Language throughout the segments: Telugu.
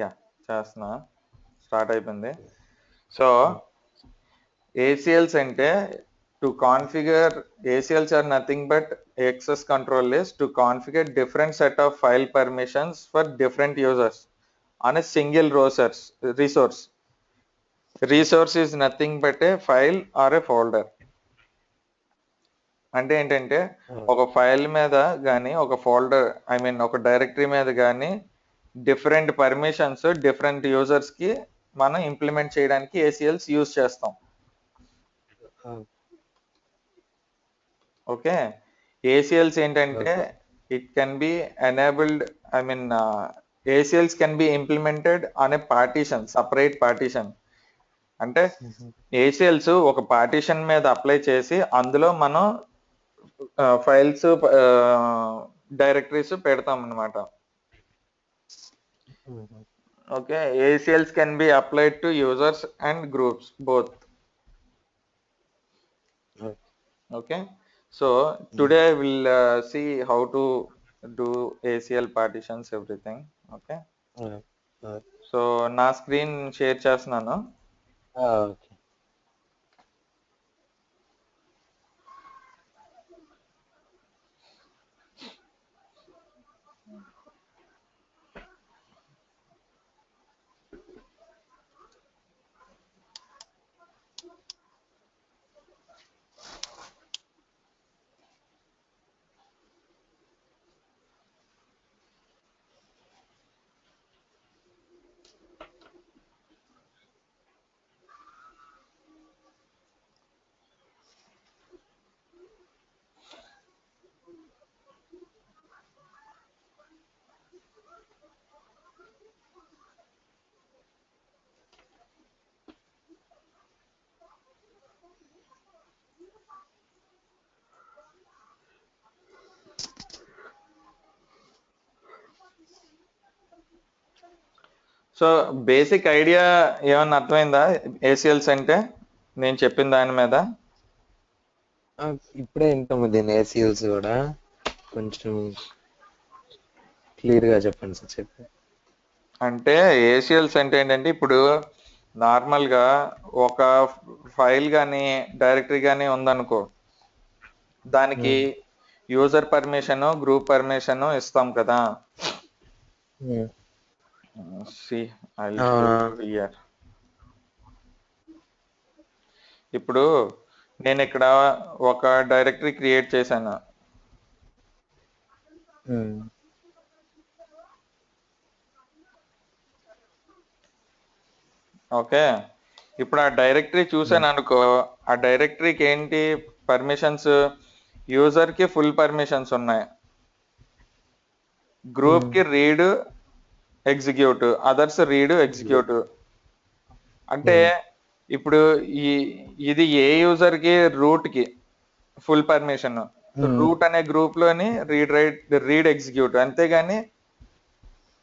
యా చేస్తున్నా. స్టార్ట్ అయిపోయింది. సో ACLs అంటే to configure ACLs are nothing but access control list to configure different set of file permissions for different users on a single resource. Resource is nothing but a file or a folder. అంటే ఏంటంటే ఒక ఫైల్ మీద కానీ ఒక ఫోల్డర్ ఒక డైరెక్టరీ మీద కానీ డిఫరెంట్ పర్మిషన్స్ డిఫరెంట్ యూజర్స్ కి మనం ఇంప్లిమెంట్ చేయడానికి ACLs యూజ్ చేస్తాం. ఓకే, ACLs ఏంటంటే it can B enabled ACLs can be implemented on a partition, separate partition. అంటే ACLs ఒక పార్టీషన్ మీద అప్లై చేసి అందులో మనం ఫైల్స్ డైరెక్టరీస్ పెడతాం అన్నమాట. Okay, ACLs can be applied to users and groups both. Okay, so today I will see how to do ACL partitions, everything. Okay, so నా స్క్రీన్ షేర్ చేస్తున్నాను. ఓకే. సో బేసిక్ ఐడియా ఏమన్నా అర్థమైందా ACLs అంటే నేను చెప్పిన దాని మీద? ఇప్పుడే వింటాము దీని ACLs కూడా, కొంచెం క్లియర్ గా చెప్పండి సార్. చెప్పి అంటే ACLs అంటే ఏంటంటే ఇప్పుడు నార్మల్ గా ఒక ఫైల్ కానీ డైరెక్టరీ కానీ ఉందనుకో, దానికి యూజర్ పర్మిషన్ గ్రూప్ పర్మిషన్ ఇస్తాం కదా. See, I'll show you here. ఇప్పుడు నేను ఇక్కడ ఒక డైరెక్టరీ క్రియేట్ చేశాను. ఓకే, ఇప్పుడు ఆ డైరెక్టరీ చూసాను అనుకో, ఆ డైరెక్టరీకి ఏంటి పర్మిషన్స్? యూజర్ కి ఫుల్ పర్మిషన్స్ ఉన్నాయి, గ్రూప్ కి read execute, others read execute. అంటే ఇప్పుడు ఇది ఏ యూజర్ కి? రూట్ కి ఫుల్ పర్మిషన్, రూట్ అనే గ్రూప్ లోని రీడ్ ఎగ్జిక్యూట్. అంతేగాని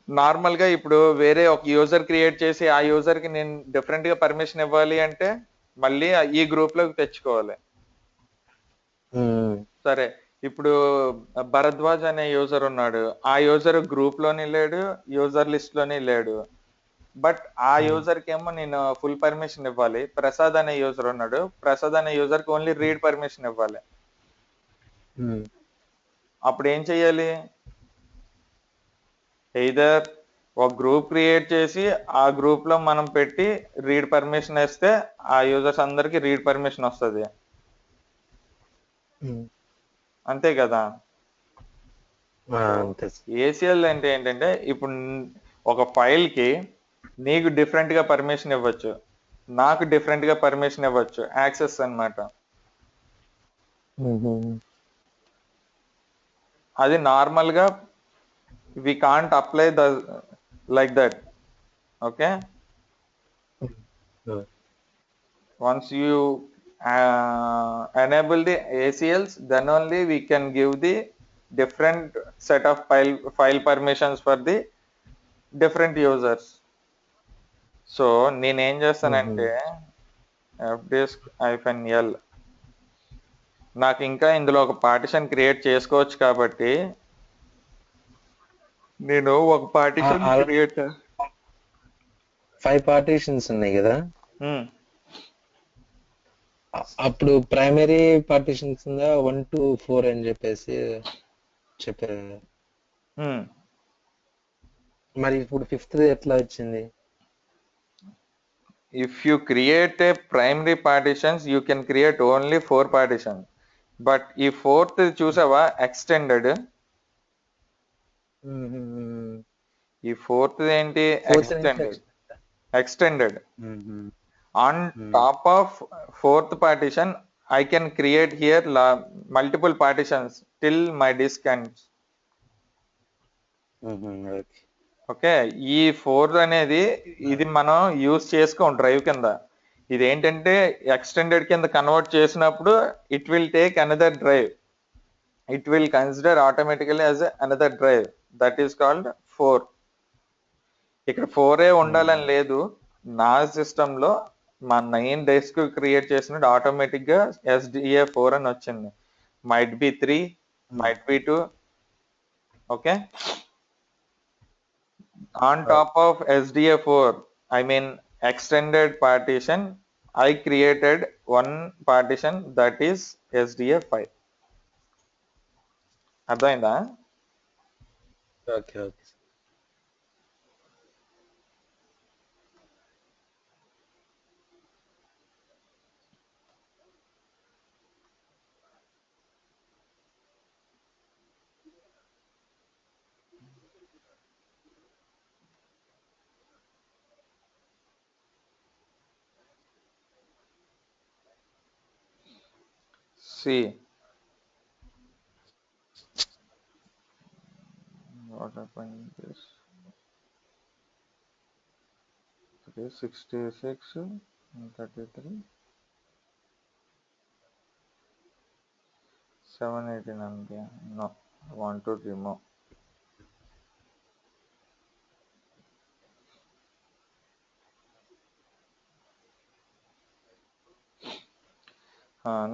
నార్మల్ గా ఇప్పుడు వేరే ఒక యూజర్ క్రియేట్ చేసి ఆ యూజర్ కి నేను డిఫరెంట్ గా పర్మిషన్ ఇవ్వాలి అంటే మళ్ళీ ఈ గ్రూప్ లోకి తెచ్చుకోవాలి. సరే, ఇప్పుడు భరద్వాజ్ అనే యూజర్ ఉన్నాడు, ఆ యూజర్ గ్రూప్ లోని లేడు, యూజర్ లిస్ట్ లోని లేడు. బట్ ఆ యూజర్ కి ఏమో నేను ఫుల్ పర్మిషన్ ఇవ్వాలి. ప్రసాద్ అనే యూజర్ ఉన్నాడు, ప్రసాద్ అనే యూజర్ కి ఓన్లీ రీడ్ పర్మిషన్ ఇవ్వాలి. అప్పుడు ఏం చెయ్యాలి? ఎయిదర్ ఒక గ్రూప్ క్రియేట్ చేసి ఆ గ్రూప్ లో మనం పెట్టి రీడ్ పర్మిషన్ ఇస్తే ఆ యూజర్స్ అందరికి రీడ్ పర్మిషన్ వస్తుంది, అంతే కదా. ACL అంటే ఏంటంటే ఇప్పుడు ఒక ఫైల్ కి నీకు డిఫరెంట్ గా పర్మిషన్ ఇవ్వచ్చు, నాకు డిఫరెంట్ గా పర్మిషన్ ఇవ్వచ్చు, యాక్సెస్ అన్నమాట. అది నార్మల్ గా we can't apply like that. Okay, once you enable the ACLs, then only we can give the different set of file permissions for the different users. So నేనేం చేస్తానంటే fdisk-l, నాకు ఇంకా ఇందులో ఒక పార్టిషన్ క్రియేట్ చేసుకోవచ్చు కాబట్టి నేను ఒక పార్టిషన్ క్రియేట్ 5 పార్టీషన్స్ ఉన్నాయి కదా, ఉమ్, అప్పుడు ప్రైమరీ పార్టీషన్స్ ఉందా 1 to 4 అని చెప్పేసి చెప్పారు కదా. ఉమ్. మరి ఇప్పుడు ఫిఫ్త్ ఎట్లా వచ్చింది? If you create a primary partitions, you can create only 4 partitions. But ఈ ఫోర్త్ చూసావా ఎక్స్టెండెడ్, ఈ ఫోర్త్ ఏంటి ఫోర్త్ నుంచి extended, extended hmm. on hmm. top of fourth partition. I can create here multiple partitions till my disk ends. Okay. Okay, ఈ ఫోర్త్ అనేది ఇది మనం యూజ్ చేసుకోం డ్రైవ్ కింద. ఇది ఏంటంటే ఎక్స్టెండెడ్ కింద కన్వర్ట్ చేసినప్పుడు it will take another drive, it will consider automatically as another drive, that is called 4. ఇక్కడ 4 ఉండాలని మ్మ్. లేదు, నా సిస్టమ్ లో మా 9 డేస్క్ క్రియేట్ చేసినట్టు ఆటోమేటిక్ గా SDA4 అని వచ్చింది. Might be 3, might be 2. Okay, on top of SDA4, I mean extended partition, I created one partition that is SDA5. అర్థమైందా? Okay. Okay. See what happened is 366 33 789. No, I want to remove.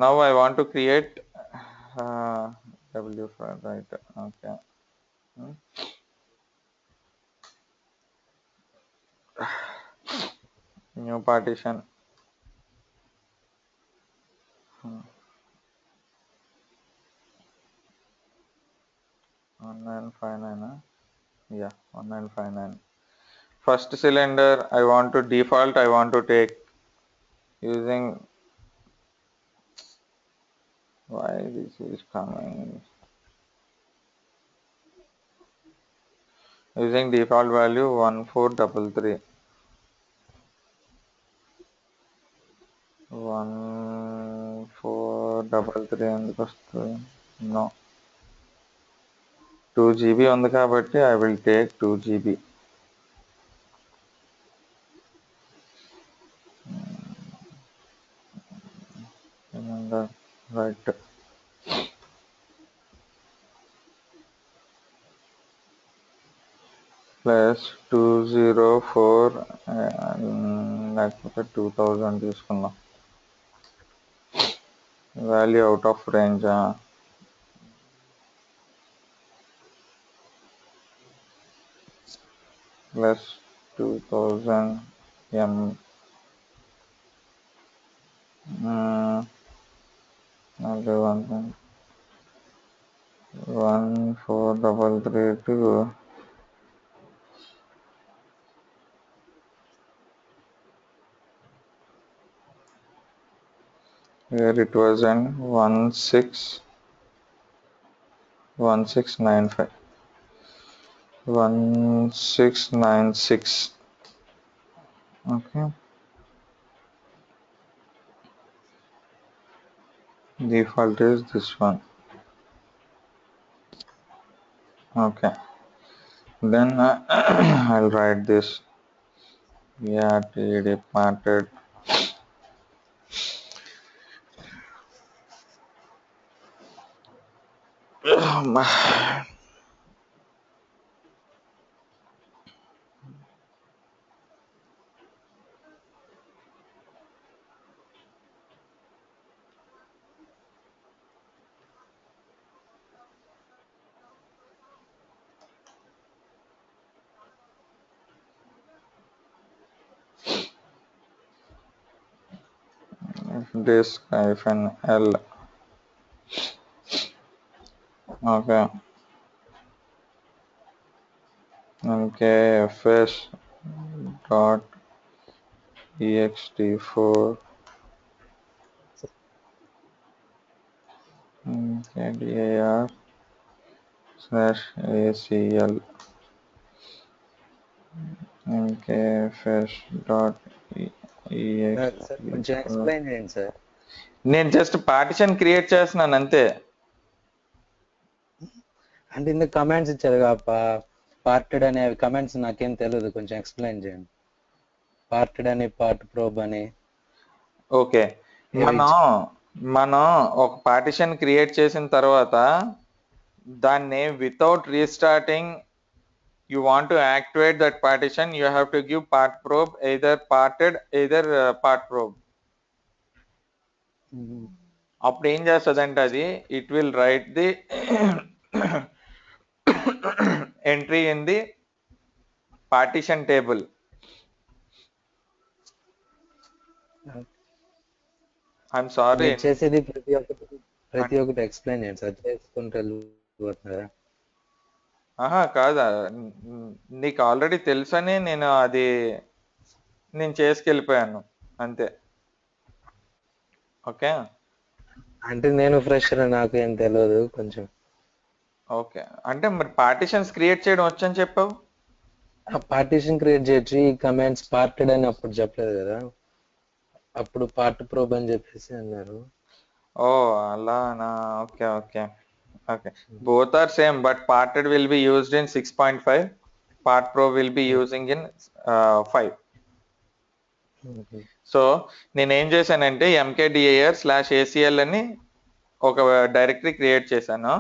Now I want to create W5, right? Okay. Hmm. New partition. 1959. Yeah, 1959. First cylinder, I want to default, I want to take using, why this is coming, using default value 1433. 1433 ఎందుకు వస్తుంది? No, 2 GB ఉంది కాబట్టి I will take 2 GB. Remember, right? Plus 204 లేకపోతే 2000 తీసుకుందాం. Value out of range. Plus 2000 M. 1433 here it was an 1695 1696. Okay, default is this one. Okay, then I'll write this. Yeah, TD parted. disk-l. Okay. mkfs dot ext4 mkdir slash acl mkfs dot sir కొంచెం ext4. ఎక్స్ప్లెయిన్ చేయండి సార్. నేను జస్ట్ పార్టిషన్ క్రియేట్ చేస్తున్నాను అంతే. అంటే ఇందుకు కమాండ్స్ ఇచ్చారు పార్టెడ్ అనే కమాండ్స్ నాకేం తెలియదు, కొంచెం ఎక్స్ప్లెయిన్ చేయండి. పార్టెడ్ అని, పార్ట్ ప్రోబ్ అని. ఓకే, మనం ఒక పార్టిషన్ క్రియేట్ చేసిన తర్వాత దాన్ని without restarting you want to activate that partition, you have to give part probe either parted either part probe. అప్పుడు ఏం చేస్తుందంటే అది it will write the entry in the partition table. I'm sorry, చేసేది ప్రతి ఒక్కటి ఎక్స్ప్లెయిన్ చేయండి సార్, చేసుకుంటే వెళ్ళిపోతున్నారా? కాదా, నీకు ఆల్రెడీ తెలుసని నేను చేసుకెళ్ళిపోయాను అంతే. ఓకే, అంటే నేను ఫ్రెషర్, నాకు ఏం తెలియదు కొంచెం. ఓకే, అంటే మరి పార్టిషన్స్ క్రియేట్ చేయడం వచ్చని చెప్పావు. పార్టిషన్ క్రియేట్ చేయొచ్చు, ఈ కమాండ్స్ పార్టెడ్ అని అప్పుడు చెప్పలేదు కదా, అప్పుడు పార్ట్ ప్రోబ్ అని చెప్పేసి అన్నారు. ఓ అలానా, okay okay okay. Both are same, but parted will be used in 6.5. Part pro will be using in 5. So నేనేం చేశానంటే mkdir/acl అని ఒక డైరెక్టరీ క్రియేట్ చేశాను.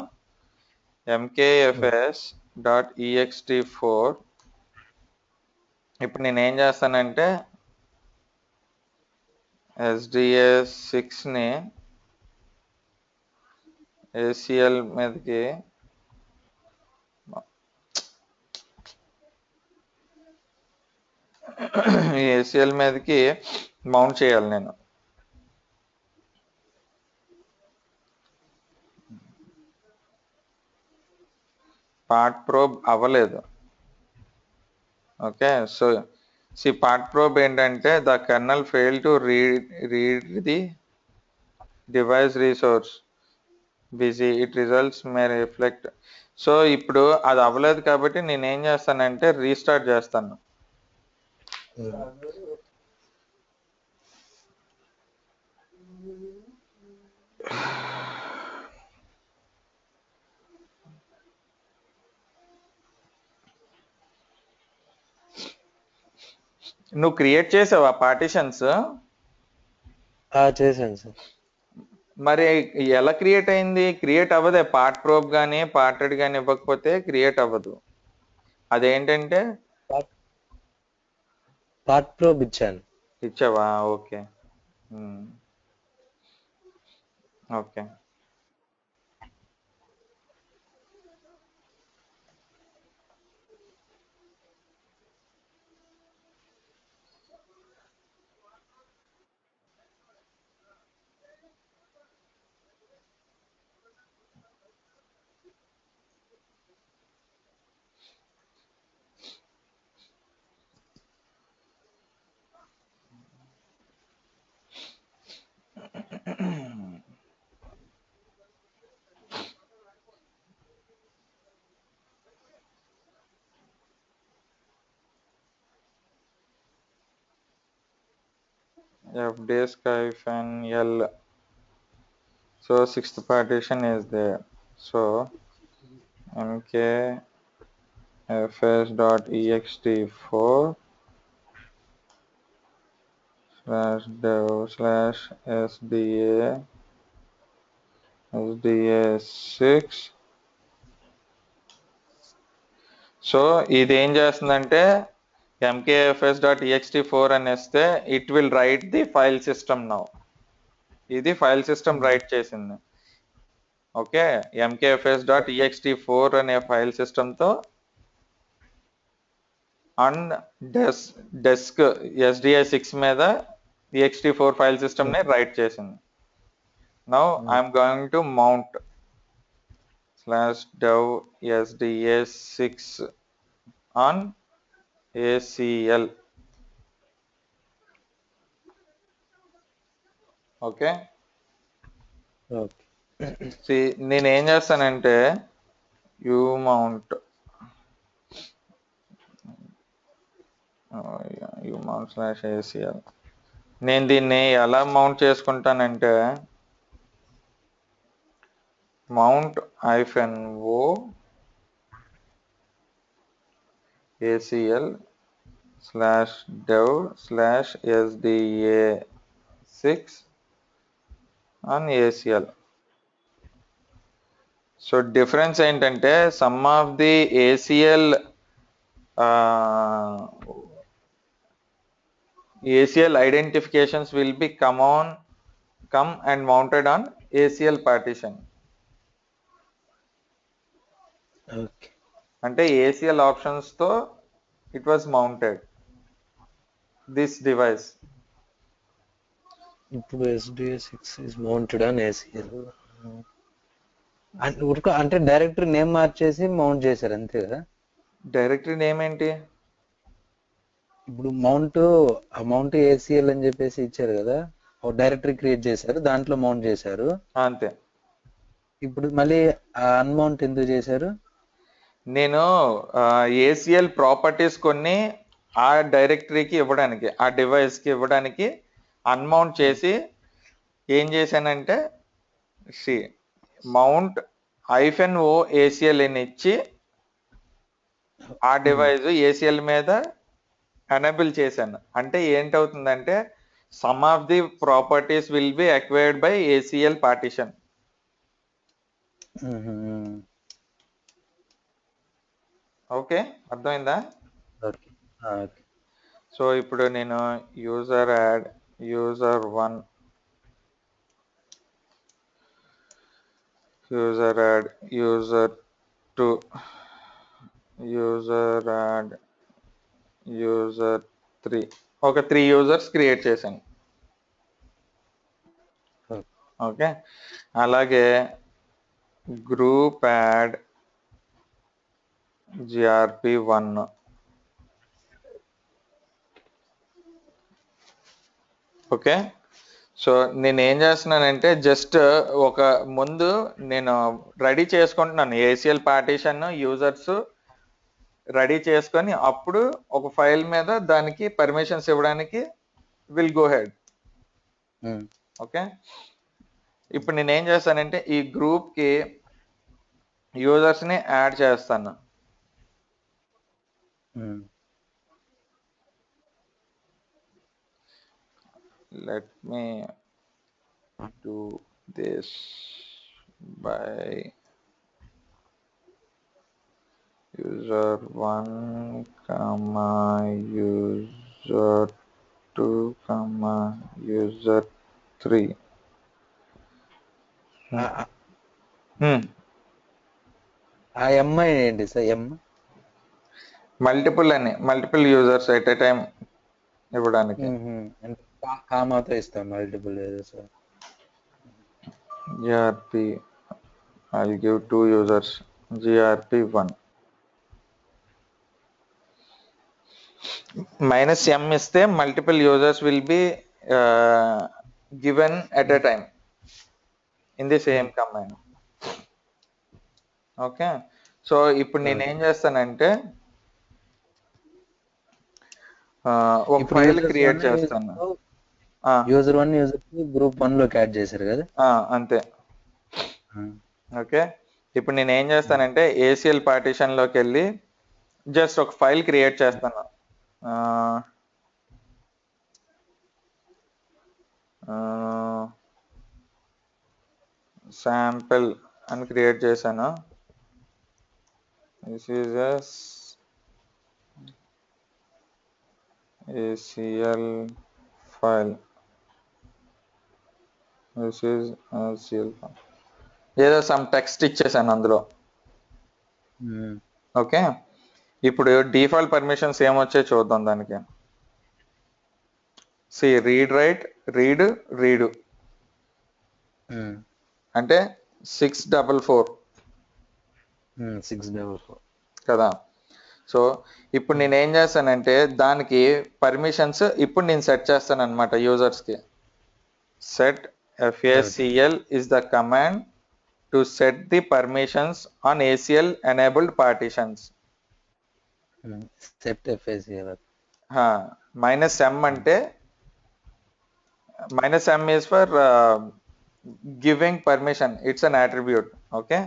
mkfs.ext4. ఇప్పుడు నేనేం చేస్తానంటే sds6 ని acl మీదకి ఏసీఎల్ మీదకి మౌంట్ చేయాలి నేను. పార్ట్ ప్రోబ్ అవ్వలేదు. ఓకే, సో పార్ట్ ప్రోబ్ ఏంటంటే the kernel fail to read the device resource busy, it results May reflect. So ఇప్పుడు అది అవ్వలేదు కాబట్టి నేను ఏం చేస్తానంటే రీస్టార్ట్ చేస్తాను. నువ్వు క్రియేట్ చేసావా పార్టిషన్స్? చేశాను సార్. మరి ఎలా క్రియేట్ అయింది? క్రియేట్ అవ్వదే, పార్ట్ ప్రోబ్ కానీ పార్టెడ్ కానీ ఇవ్వకపోతే క్రియేట్ అవ్వదు. అదేంటంటే పార్ట్ ప్రోబ్ ఇచ్చావా? Okay okay. fdisk-l. So sixth partition is there. So mkfs.ext4 /dev/sda/sda6. So ఇది ఏం చేస్తుందంటే mkfs.ext4 అనేస్తే it will write the file system now. ఇది ఫైల్ సిస్టమ్ రైట్ చేసింది. ఓకే, mkfs.ext4 అనే ఫైల్ సిస్టమ్తో అండ్ డెస్క్ SDI6 మీద ext4 ఫైల్ సిస్టమ్ ని రైట్ చేసింది. Now I'm going to mount /dev sda6 on ACL. Okay, okay. నేను ఏం చేస్తానంటే umount umount/ACL. నేను దీన్ని ఎలా మౌంట్ చేసుకుంటానంటే mount -o ACL /dev sda6 on ACL. So difference ఏంటంటే some of the ACL identifications will be come and mounted on ACL partition. Okay. అంటే ACL ఆప్షన్స్ తో it was mounted this device. ఇప్పుడు SDA6 is mounted on ACL. అంటే డైరెక్టరీ నేమ్ మార్చేసి మౌంట్ చేశారు అంతే కదా? డైరెక్టరీ నేమ్ ఏంటి? ఇప్పుడు మౌంట్ ACL అని చెప్పేసి ఇచ్చారు కదా, ఒక డైరెక్టరీ క్రియేట్ చేశారు, దాంట్లో మౌంట్ చేశారు అంతే. ఇప్పుడు మళ్ళీ అన్మౌంట్ ఎందుకు చేశారు? నేను ACL ప్రాపర్టీస్ కొన్ని ఆ డైరెక్టరీకి ఇవ్వడానికి, ఆ డివైస్ కి ఇవ్వడానికి అన్మౌంట్ చేసి ఏం చేశానంటే మౌంట్ -o ACL అని ఇచ్చి ఆ డివైస్ ACL మీద ఎనేబుల్ చేశాను. అంటే ఏంటవుతుందంటే some of the properties will be acquired by ACL partition. Okay, అర్థమైందా? సో ఇప్పుడు నేను user add user1 user add user2 user add user3 ఒక 3 యూజర్స్ క్రియేట్ చేశాను. ఓకే, అలాగే group add grp1. Okay, so నేను ఏం చేస్తున్నానంటే జస్ట్ ఒక ముందు నేను రెడీ చేసుకుంటున్నాను ACL పార్టీషన్ యూజర్స్ రెడీ చేసుకొని అప్పుడు ఒక ఫైల్ మీద దానికి పర్మిషన్స్ ఇవ్వడానికి విల్ గో హెడ్. ఓకే, ఇప్పుడు నేను ఏం చేస్తానంటే ఈ గ్రూప్ కి యూజర్స్ ని యాడ్ చేస్తాను. let me do this by user1 user2 user3. ఆ ఎంఐ ఏంటి sir? Multiple users at a time ఇవ్వడానికి కామాతో ఇస్తాం multiple users. grp I'll give 2 users grp1 -m ఇస్తే multiple users will be given at a time in the same command. Okay, so ఇప్పుడు నేను ఏం చేస్తానంటే ఒక ఫైల్ క్రియేట్ చేస్తాను. user1 user2 group1 లోకి యాడ్ చేశారు కదా? అంతే. ఓకే, ఇప్పుడు నేను ఏం చేస్తానంటే ACL పార్టీషన్ లోకి వెళ్ళి జస్ట్ ఒక ఫైల్ క్రియేట్ చేస్తాను. శాంపిల్ అని క్రియేట్ చేశాను. This is ACL file. This is ACL file. ఏదో సమ్ టెక్స్ట్ ఇచ్చేసాను అందులో. ఓకే, ఇప్పుడు డిఫాల్ట్ పర్మిషన్స్ ఏమొచ్చాయి చూద్దాం దానికి. See read write read read అంటే 644 644. కదా. సో ఇప్పుడు నేను ఏం చేస్తానంటే దానికి పర్మిషన్స్ ఇప్పుడు నేను సెట్ చేస్తాను అనమాట యూజర్స్కి. Set FACL is the command to set the permissions on ACL enabled partitions. Set FACL. -m అంటే -m is for giving permission, it's an attribute. Okay,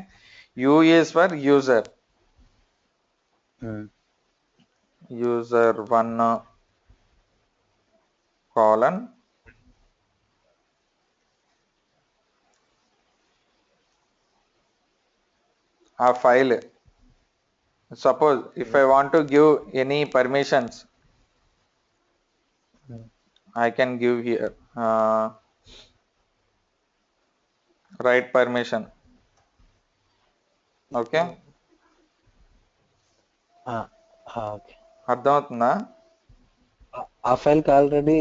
U is for user, user1 colon a file. Suppose if I want to give any permissions, I can give here write permission. Okay, okay. అర్థమవుతుందా? ఆ ఫైల్ కి ఆల్రెడీ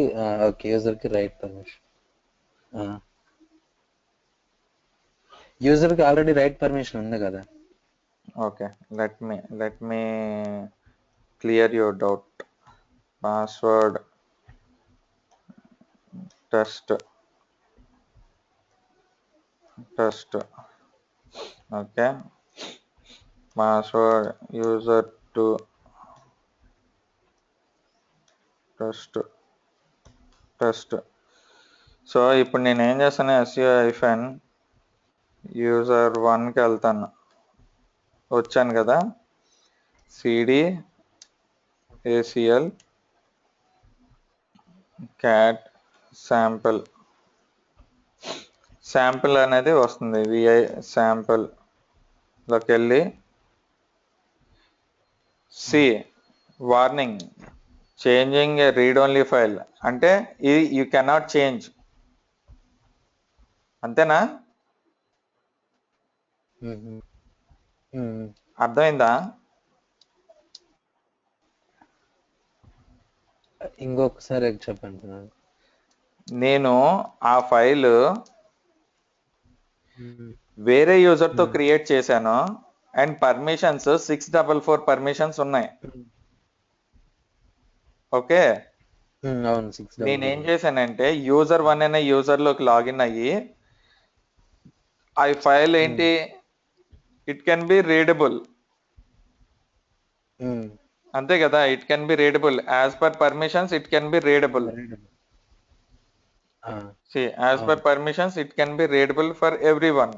ఓకే యూజర్ కి రైట్ పర్మిషన్. యూజర్ కి ఆల్రెడీ రైట్ పర్మిషన్ ఉంది కదా. Okay, let me clear your doubt. Password test. Okay, password user to test. So ఇప్పుడు నేను ఏం చేస్తాను, SU-, user1కి వెళ్తాను. వచ్చాను కదా, CD ACL cat శాంపిల్ అనేది వస్తుంది. VI శాంపిల్ లోకి వెళ్ళి వార్నింగ్ చేంజింగ్ ఏ రీడ్ ఓన్లీ ఫైల్ అంటే ఇది యూ కెనాట్ చేంజ్. అంతేనా? అర్థమైందా? ఇంకొకసారి చెప్పండి. నేను ఆ ఫైల్ వేరే యూజర్ తో క్రియేట్ చేశాను అండ్ పర్మిషన్స్ 644 పర్మిషన్స్ ఉన్నాయి. ఓకే, అవును. నేనేం చేశానంటే user1 అనే యూజర్ లోకి లాగిన్ అయ్యి ఆ ఫైల్ ఏంటి, ఇట్ కెన్ బి రీడబుల్. అంతే కదా, it can be readable as per permissions, it can be readable. As per permissions it can be readable for everyone.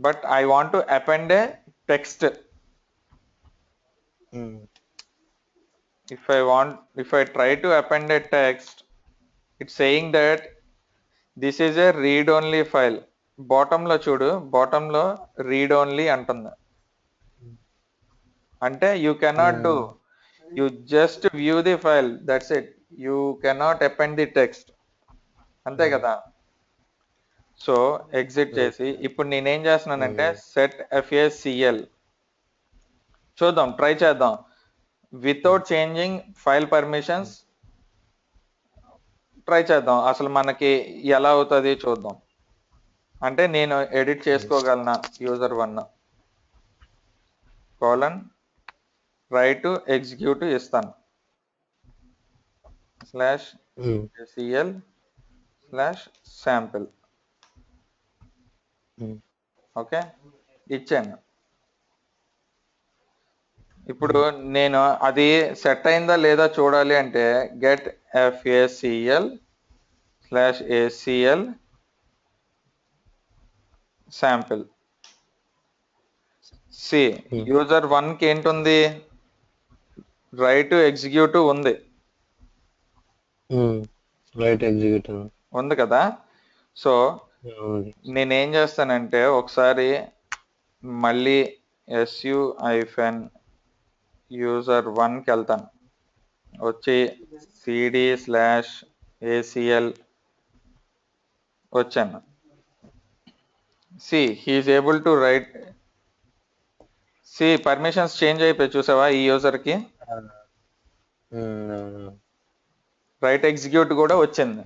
But I want to append a text. If I try to append a text, it's saying that this is a read only file. Bottom lo chudu, bottom lo read only antundi. Ante you cannot do, you just view the file, that's it. You cannot append the text. అంతే కదా. సో ఎగ్జిట్ చేసి ఇప్పుడు నేనేం చేస్తున్నానంటే సెట్ FACL చూద్దాం, ట్రై చేద్దాం without changing file permissions. Try చేద్దాం అసలు మనకి ఎలా అవుతుంది చూద్దాం. అంటే నేను ఎడిట్ చేసుకోగలనా user1 కోలన్ రైట్ ఎగ్జిక్యూట్ ఇస్తాను /ACL/sample. ఓకే, ఇచ్చాను. ఇప్పుడు నేను అది సెట్ అయిందా లేదా చూడాలి అంటే get FACL/ACL sample. user1 కి ఏంటుంది, రైట్ ఎగ్జిక్యూట్ ఉంది. రైట్ ఎగ్జిక్యూట్ ఉంది కదా. సో నేనేం చేస్తానంటే ఒకసారి మళ్ళీ SU-user1కి వెళ్తాను, వచ్చి CD/ACL వచ్చాను. He is able to write. Permissions change అయిపోయి చూసావా ఈ యూజర్ కి. రైట్ ఎగ్జిక్యూట్ కూడా వచ్చింది.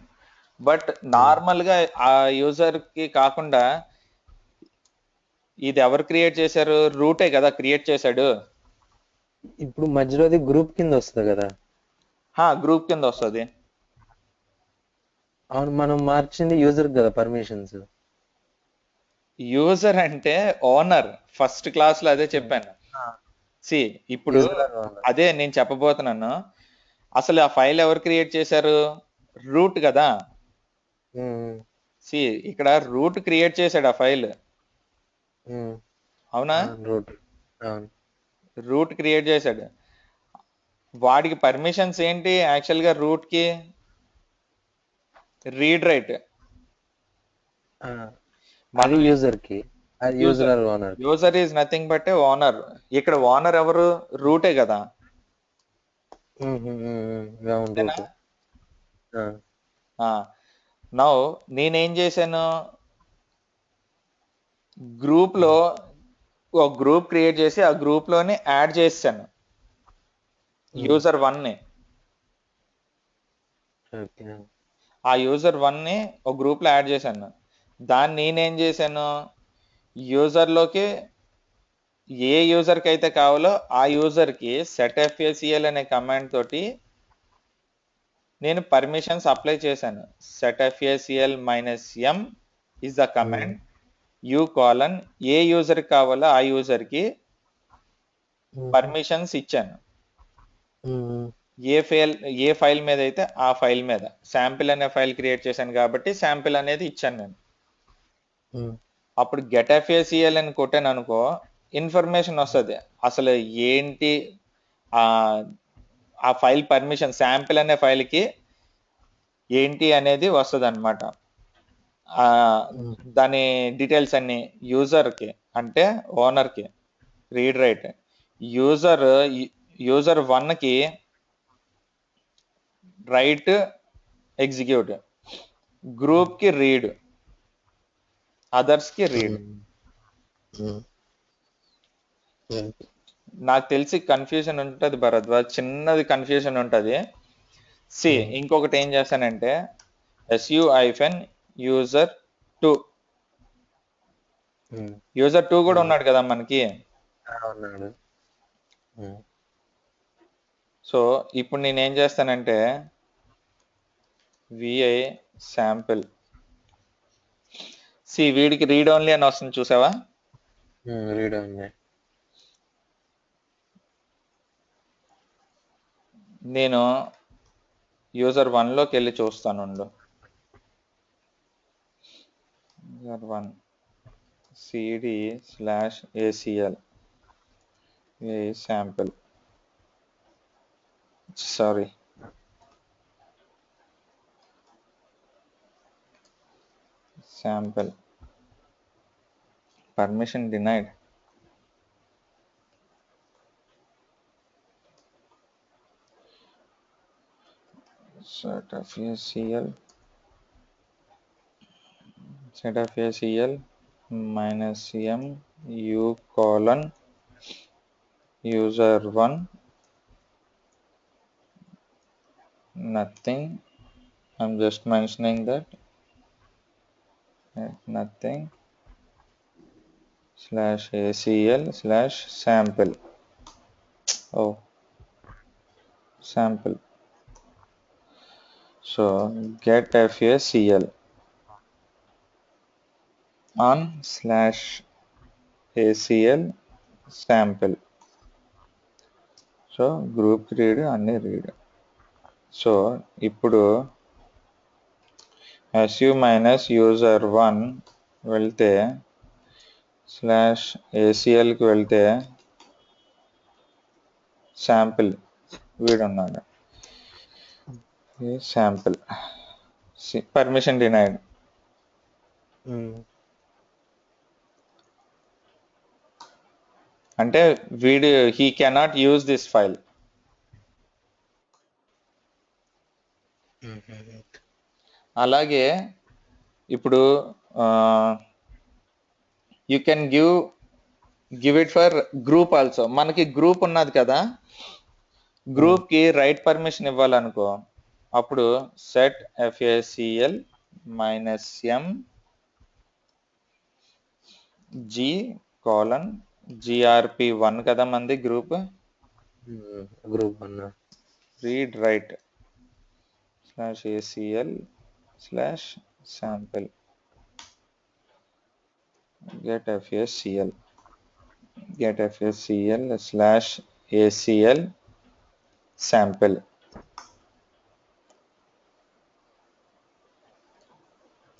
బట్ నార్మల్ గా ఆ యూజర్ కి కాకుండా ఇది ఎవరు క్రియేట్ చేశారు? రూటే కదా క్రియేట్ చేశాడు. ఇప్పుడు మధ్యలోది గ్రూప్ కింద వస్తుంది కదా. గ్రూప్ కింద వస్తుంది. అవును, మనం మార్చింది యూజర్ కదా పర్మిషన్స్. యూజర్ అంటే ఓనర్. ఫస్ట్ క్లాస్ లో అదే చెప్పాను. సి ఇప్పుడు అదే నేను చెప్పబోతున్నాను. అసలు ఆ ఫైల్ ఎవరు క్రియేట్ చేశారు? రూట్ కదా. సి ఇక్కడ రూట్ క్రియేట్ చేశాడు ఆ ఫైల్. అవునా? రూట్ క్రియేట్ చేశాడు. వాడికి పర్మిషన్స్ ఏంటి యాక్చువల్ గా రూట్ కి? Read right. అది యూజర్ కి, అది user owner. User is nothing but A owner. ఇక్కడ ఓనర్ ఎవరు? రూటే కదా. నౌ నేనేం చేశాను? గ్రూప్ లో ఒక గ్రూప్ క్రియేట్ చేసి ఆ గ్రూప్ లోని యాడ్ చేశాను యూజర్ 1 ని. ఆ యూజర్ 1 ని ఒక గ్రూప్ లో యాడ్ చేశాను. దాన్ని నేనేం చేశాను? యూజర్ లోకి ఏ యూజర్ కి అయితే కావాలో ఆ యూజర్ కి setfacl అనే కమాండ్ తోటి నేను పర్మిషన్స్ అప్లై చేశాను. setfacl -m is the command. u:, A user కి కావాలో ఆ యూజర్ కి పర్మిషన్స్ ఇచ్చాను. ఏ ఫైల్ మీద అయితే ఆ ఫైల్ మీద. శాంపిల్ అనే ఫైల్ క్రియేట్ చేశాను కాబట్టి శాంపిల్ అనేది ఇచ్చాను నేను. అప్పుడు getfacl అని కొట్టాను అనుకో, ఇన్ఫర్మేషన్ వస్తుంది. అసలు ఏంటి ఆ ఫైల్ పర్మిషన్, శాంపిల్ అనే ఫైల్ కి ఏంటి అనేది వస్తుంది అనమాట. దాని డీటెయిల్స్ అన్ని యూజర్ కి అంటే ఓనర్ కి రీడ్ రైట్. యూజర్ 1 కి రైట్ ఎగ్జిక్యూట్, గ్రూప్ కి రీడ్, అదర్స్ కి రీడ్. నాకు తెలిసి కన్ఫ్యూజన్ ఉంటది భరద్వాజ్, చిన్నది కన్ఫ్యూజన్ ఉంటది. సి ఇంకొకటి ఏం చేస్తానంటే su-user2 యూజర్ 2 కూడా ఉన్నాడు కదా మనకి. సో ఇప్పుడు నేనేం చేస్తానంటే vi sample. సి వీడికి రీడ్ ఓన్లీ అని వస్తుంది చూసావా? Read only. నేను యూజర్ 1 లోకి వెళ్ళి చూస్తాను. User 1 cd/acl sample. Sorry, sample permission denied. setfacl -m u:, user 1 nothing. I'm just mentioning that nothing /acl/sample. oh sample. So getfacl on /acl sample. So group read అన్ని రీడ్. సో ఇప్పుడు su-user1 వెళ్తే /acl కి వెళ్తే శాంపిల్ వీడున్నాడు. Sample permission denied. అంటే వీడు he cannot use this file. అలాగే ఇప్పుడు you can give it for group also. మనకి గ్రూప్ ఉన్నది కదా, గ్రూప్ కి రైట్ పర్మిషన్ ఇవ్వాలనుకో అప్పుడు set FACL -M G colon GRP1 కదా మంది group. Group 1. Read write /ACL/sample get FACL /ACL sample.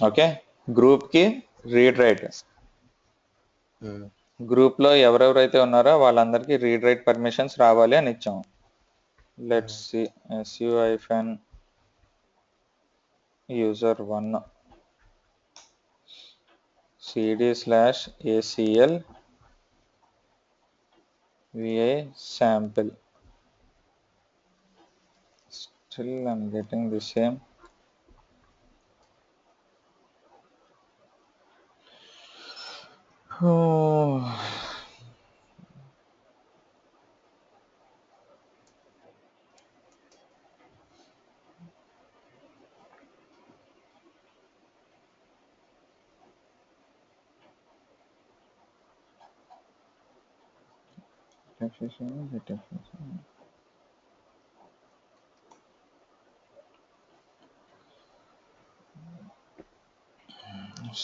Okay, group కి రీడ్ రైట్. గ్రూప్ లో ఎవరెవరైతే ఉన్నారో వాళ్ళందరికీ రీడ్ రైట్ పర్మిషన్స్ రావాలి అని ఇచ్చాం. Let's see su-user1 cd/ACL va sample. Still I'm getting the same. Oh.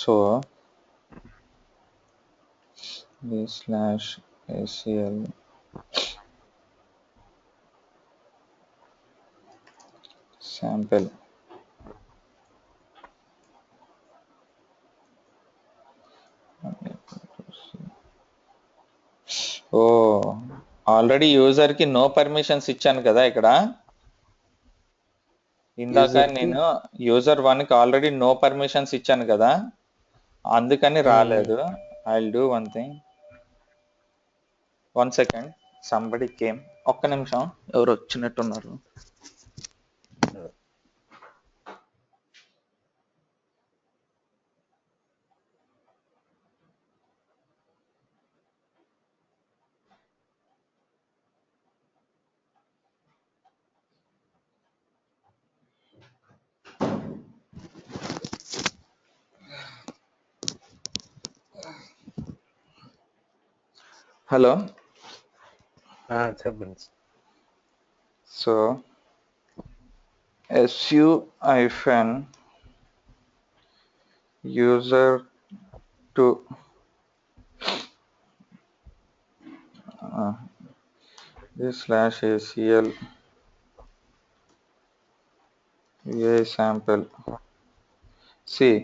So /ACL sample. Oh, already user కి నో పర్మిషన్స్ ఇచ్చాను కదా ఇక్కడ. ఇందాక నేను user1 కి ఆల్రెడీ నో పర్మిషన్స్ ఇచ్చాను కదా, అందుకని రాలేదు. I'll do one thing. 1 second, somebody came. ఒక్క నిమిషం, ఎవరు వచ్చినట్టున్నారు. హలో, చెప్పండి. So su-user2 /ACL va sample. See,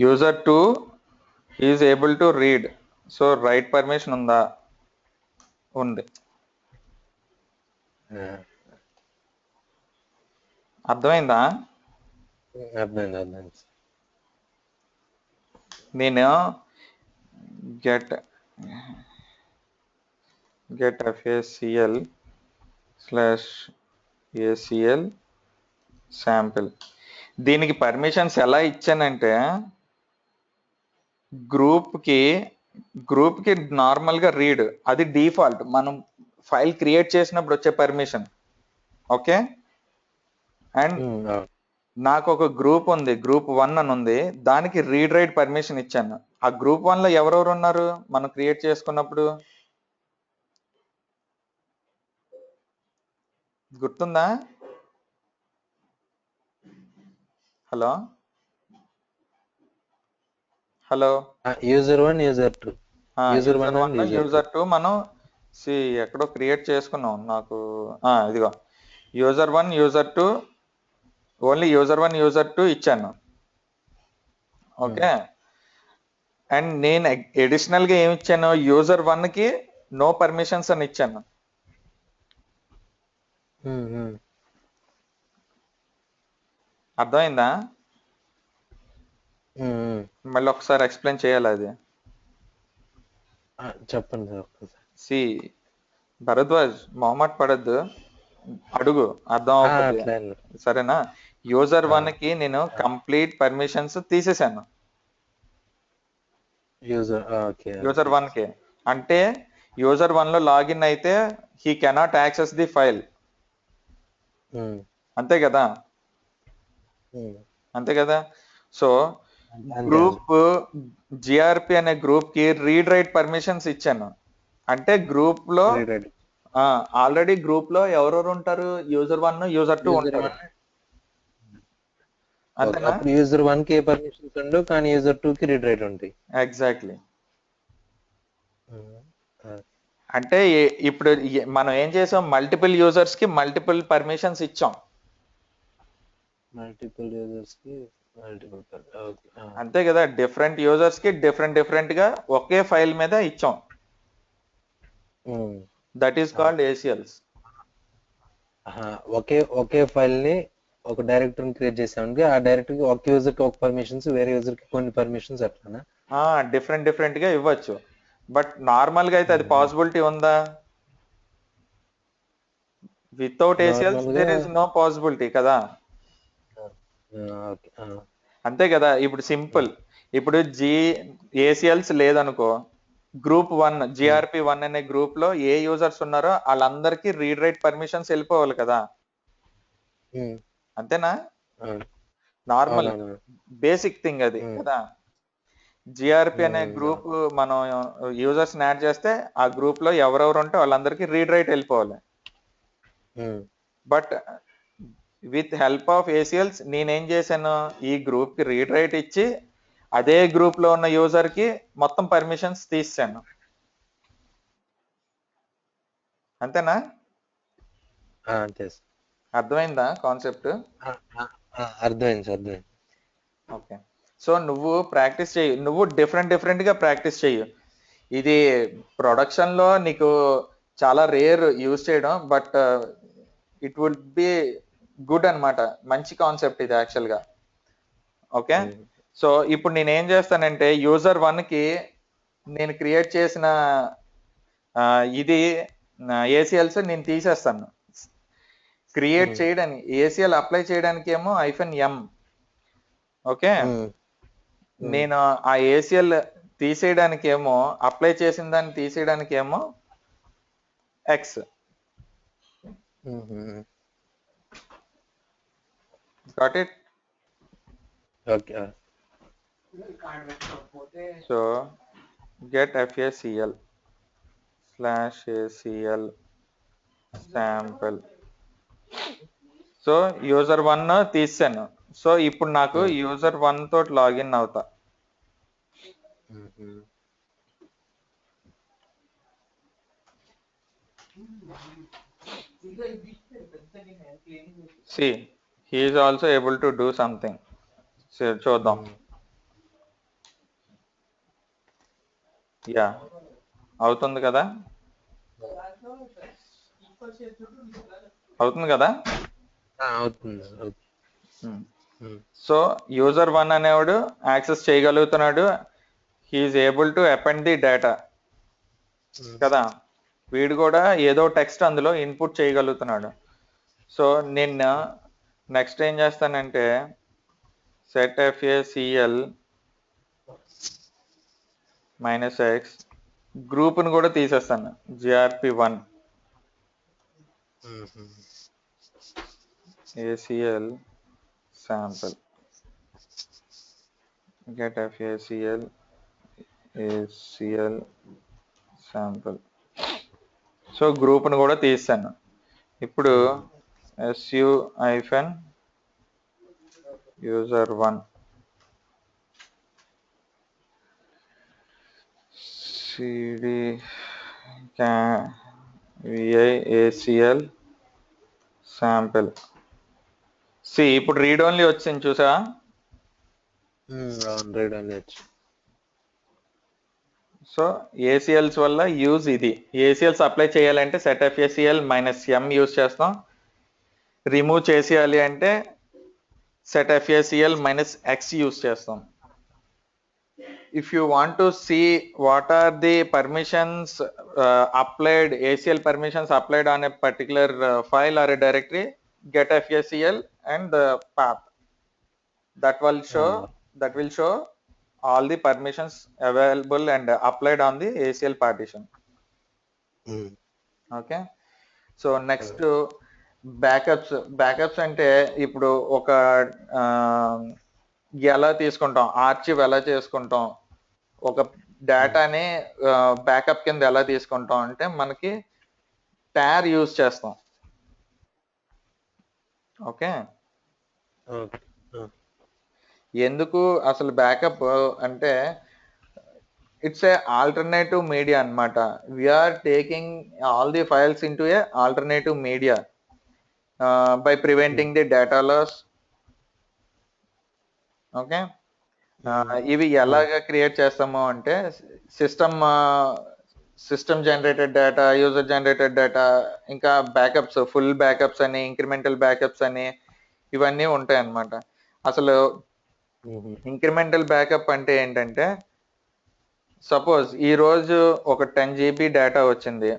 user2 is able to read. So right permission ఉందా? ఉంది. అర్థమైందా? అర్థమైంది. నేను get FACL/ACL sample. దీనికి పర్మిషన్స్ ఎలా ఇచ్చానంటే, గ్రూప్ కి నార్మల్ గా రీడ్, అది డిఫాల్ట్ మనం ఫైల్ క్రియేట్ చేసినప్పుడు వచ్చే పర్మిషన్. ఓకే, అండ్ నాకు ఒక గ్రూప్ ఉంది, గ్రూప్ 1 అని ఉంది, దానికి రీడ్ రైట్ పర్మిషన్ ఇచ్చాను. ఆ గ్రూప్ 1 లో ఎవరెవరు ఉన్నారు మనం క్రియేట్ చేసుకున్నప్పుడు? గుర్తుందా? హలో user1 user2 user2 మనం ఎక్కడో క్రియేట్ చేసుకున్నాం. నాకు ఇదిగో user1 user2, only user1 user2 ఇచ్చాను. ఓకే, అండ్ నేను అడిషనల్ గా ఏమి ఇచ్చాను, user1 కి నో పర్మిషన్స్ అని ఇచ్చాను. అర్థమైందా? మళ్ళీ ఒకసారి ఎక్స్ప్లెయిన్ చేయాలి అది. చెప్పండి. సి భరద్వాజ్, మొహమాట పడద్దు, అడుగు, అర్థం అవుతుంది. సరేనా? user1 కి నేను కంప్లీట్ పర్మిషన్స్ తీసేసాను. user1 కి అంటే user1 లో లాగిన్ అయితే he cannot access the file. అంతే కదా, ఉమ్, అంతే కదా. సో అంతే గ్రూప్ జిఆర్పి అనే గ్రూప్ కి రీడ్ రైట్ పర్మిషన్స్ ఇచ్చాను. అంటే గ్రూప్ లో రీడ్ ఆల్రెడీ గ్రూప్ లో ఎవరెవరు ఉంటారు, యూజర్ 1 యూజర్ 2 యూజర్ ఉంటారు. 1. ఓకే, అంతేనా? అప్పుడు యూజర్ 1 కి ఏ పర్మిషన్స్ ఉండవు, కానీ యూజర్ 2 కి రీడ్ రైట్ ఉంటాయి. ఎగ్జాక్ట్లీ. ఉమ్, ఆ, అంటే ఇప్పుడు మనం ఏం చేసాం, మల్టిపుల్ యూజర్స్ కి మల్టిపుల్ పర్మిషన్స్ ఇచ్చాం. మల్టిపుల్ యూజర్స్ కి మల్టిపుల్. ఓకే. అంతే కదా, డిఫరెంట్ యూజర్స్ కి డిఫరెంట్ డిఫరెంట్ గా ఒకే ఫైల్ మీద ఇచ్చాం. That is called ACLs. ఒకే ఒకే ఫైల్ ని ఒక డైరెక్టరీని క్రియేట్ చేసామంటే ఆ డైరెక్టరీ కి ఒక యూజర్ కి ఒక పర్మిషన్స్, వేరే యూజర్ కి కొన్ని పర్మిషన్స్ అట్లానా? డిఫరెంట్ డిఫరెంట్ గా ఇవ్వచ్చు. బట్ నార్మల్ గా అయితే అది పాసిబిలిటీ ఉందా? వితౌట్ ఏసిఎల్స్ నార్మల్ గా. దేర్ ఇస్ నో పాసిబిలిటీ కదా. ఓకే. అంతే కదా. ఇప్పుడు సింపుల్, ఇప్పుడు ఏసిఎల్స్ లేదనుకో, గ్రూప్ 1 జిఆర్పి 1 అనే గ్రూప్ లో ఏ యూజర్స్ ఉన్నారో వాళ్ళందరికీ రీడ్ రైట్ పర్మిషన్స్ వెళ్ళిపోవాలి కదా. అంతేనా? నార్మల్ అవునవును. బేసిక్ థింగ్ అది కదా. జిఆర్పి అనే గ్రూప్ మనం యూజర్స్ యాడ్ చేస్తే ఆ గ్రూప్ లో ఎవరెవరు ఉంటే వాళ్ళందరికీ రీడ్ రైట్ వెళ్ళిపోవాలి. బట్ విత్ హెల్ప్ ఆఫ్ ఏసిఎల్స్ నేనేం చేశాను, ఈ గ్రూప్ కి రీడ్ రైట్ ఇచ్చి అదే గ్రూప్ లో ఉన్న యూజర్ కి మొత్తం పర్మిషన్స్ తీసాను. అంతేనా? అంతే సార్. అర్థమైందా కాన్సెప్ట్? అర్థమైంది సార్, అర్థమైంది. ఓకే. సో నువ్వు ప్రాక్టీస్ చెయ్యి, నువ్వు డిఫరెంట్ డిఫరెంట్ గా ప్రాక్టీస్ చెయ్యి. ఇది ప్రొడక్షన్ లో నీకు చాలా రేర్ యూజ్ చేయడం, but it would be good అన్నమాట. మంచి కాన్సెప్ట్ ఇది యాక్చువల్ గా. ఓకే. సో ఇప్పుడు నేను ఏం చేస్తానంటే యూజర్ 1 కి నేను క్రియేట్ చేసిన ఇది ఏసిఎల్స్ నేను తీసేస్తాను. క్రియేట్ చేయడానికి ఏసిఎల్ అప్లై చేయడానికి ఏమో -m. ఓకే. నేను ఆ ఏసిఎల్ తీసేయడానికి ఏమో, అప్లై చేసిన దాన్ని తీసేయడానికి ఏమో x. Got it? Okay. So get facl /acl sample. So user 1 తీసాను. సో ఇప్పుడు నాకు యూజర్ 1 తోటి లాగిన్ అవుతా. See, he is also able to do something. So చూద్దాం. యా, అవుతుంది కదా, అవుతుంది కదా. అవుతుంది. సో యూజర్ 1 అనేవాడు యాక్సెస్ చేయగలుగుతున్నాడు. He is able to append the data కదా. వీడు కూడా ఏదో టెక్స్ట్ అందులో ఇన్పుట్ చేయగలుగుతున్నాడు. సో నేను నెక్స్ట్ ఏం చేస్తానంటే సెట్ facl -x గ్రూప్ ని కూడా తీసేస్తాను, GRP 1 acl sample get facl acl sample. So group ని కూడా తీస్తాను. ఇప్పుడు su-user1 cd vi acl sample. ఇప్పుడు రీడ్ ఓన్లీ వచ్చింది చూసా. రీడ్ ఓన్లీ వచ్చి. సో ఏసిఎల్స్ వల్ల యూజ్ ఇది. ఏసిఎల్స్ అప్లై చేయాలంటే సెట్ facl -m యూజ్ చేస్తాం. రిమూవ్ చేసేయాలి అంటే సెట్ facl -x యూజ్ చేస్తాం. If you want to see what are the permissions applied, ACL permissions applied on a particular file or a directory, get facl and the path that will show all the permissions available and applied on the ACL partition. Okay. So next backups అంటే ఇప్పుడు ఒక ఆ, ఎలా తీసుకుంటాం, ఆర్చివ్ ఎలా చేసుకుంటాం, ఒక డేటాని బ్యాకప్ కింద ఎలా తీసుకుంటాం అంటే మనకి టార్ యూజ్ చేస్తాం. Okay, okay. ఎందుకు అసలు బ్యాకప్ అంటే ఇట్స్ ఏ ఆల్టర్నేటివ్ మీడియా అన్నమాట. We are taking all the files into a alternative media by preventing the data loss. Okay, ఇవి ఎలాగ క్రియేట్ చేస్తాము అంటే system system generated data, user generated data, ఇంకా బ్యాకప్స్, ఫుల్ బ్యాకప్స్ అని, ఇంక్రిమెంటల్ బ్యాకప్స్ అని, ఇవన్నీ ఉంటాయి అన్నమాట. అసలు ఇంక్రిమెంటల్ బ్యాకప్ అంటే ఏంటంటే సపోజ్ ఈ రోజు ఒక 10 GB డేటా వచ్చింది.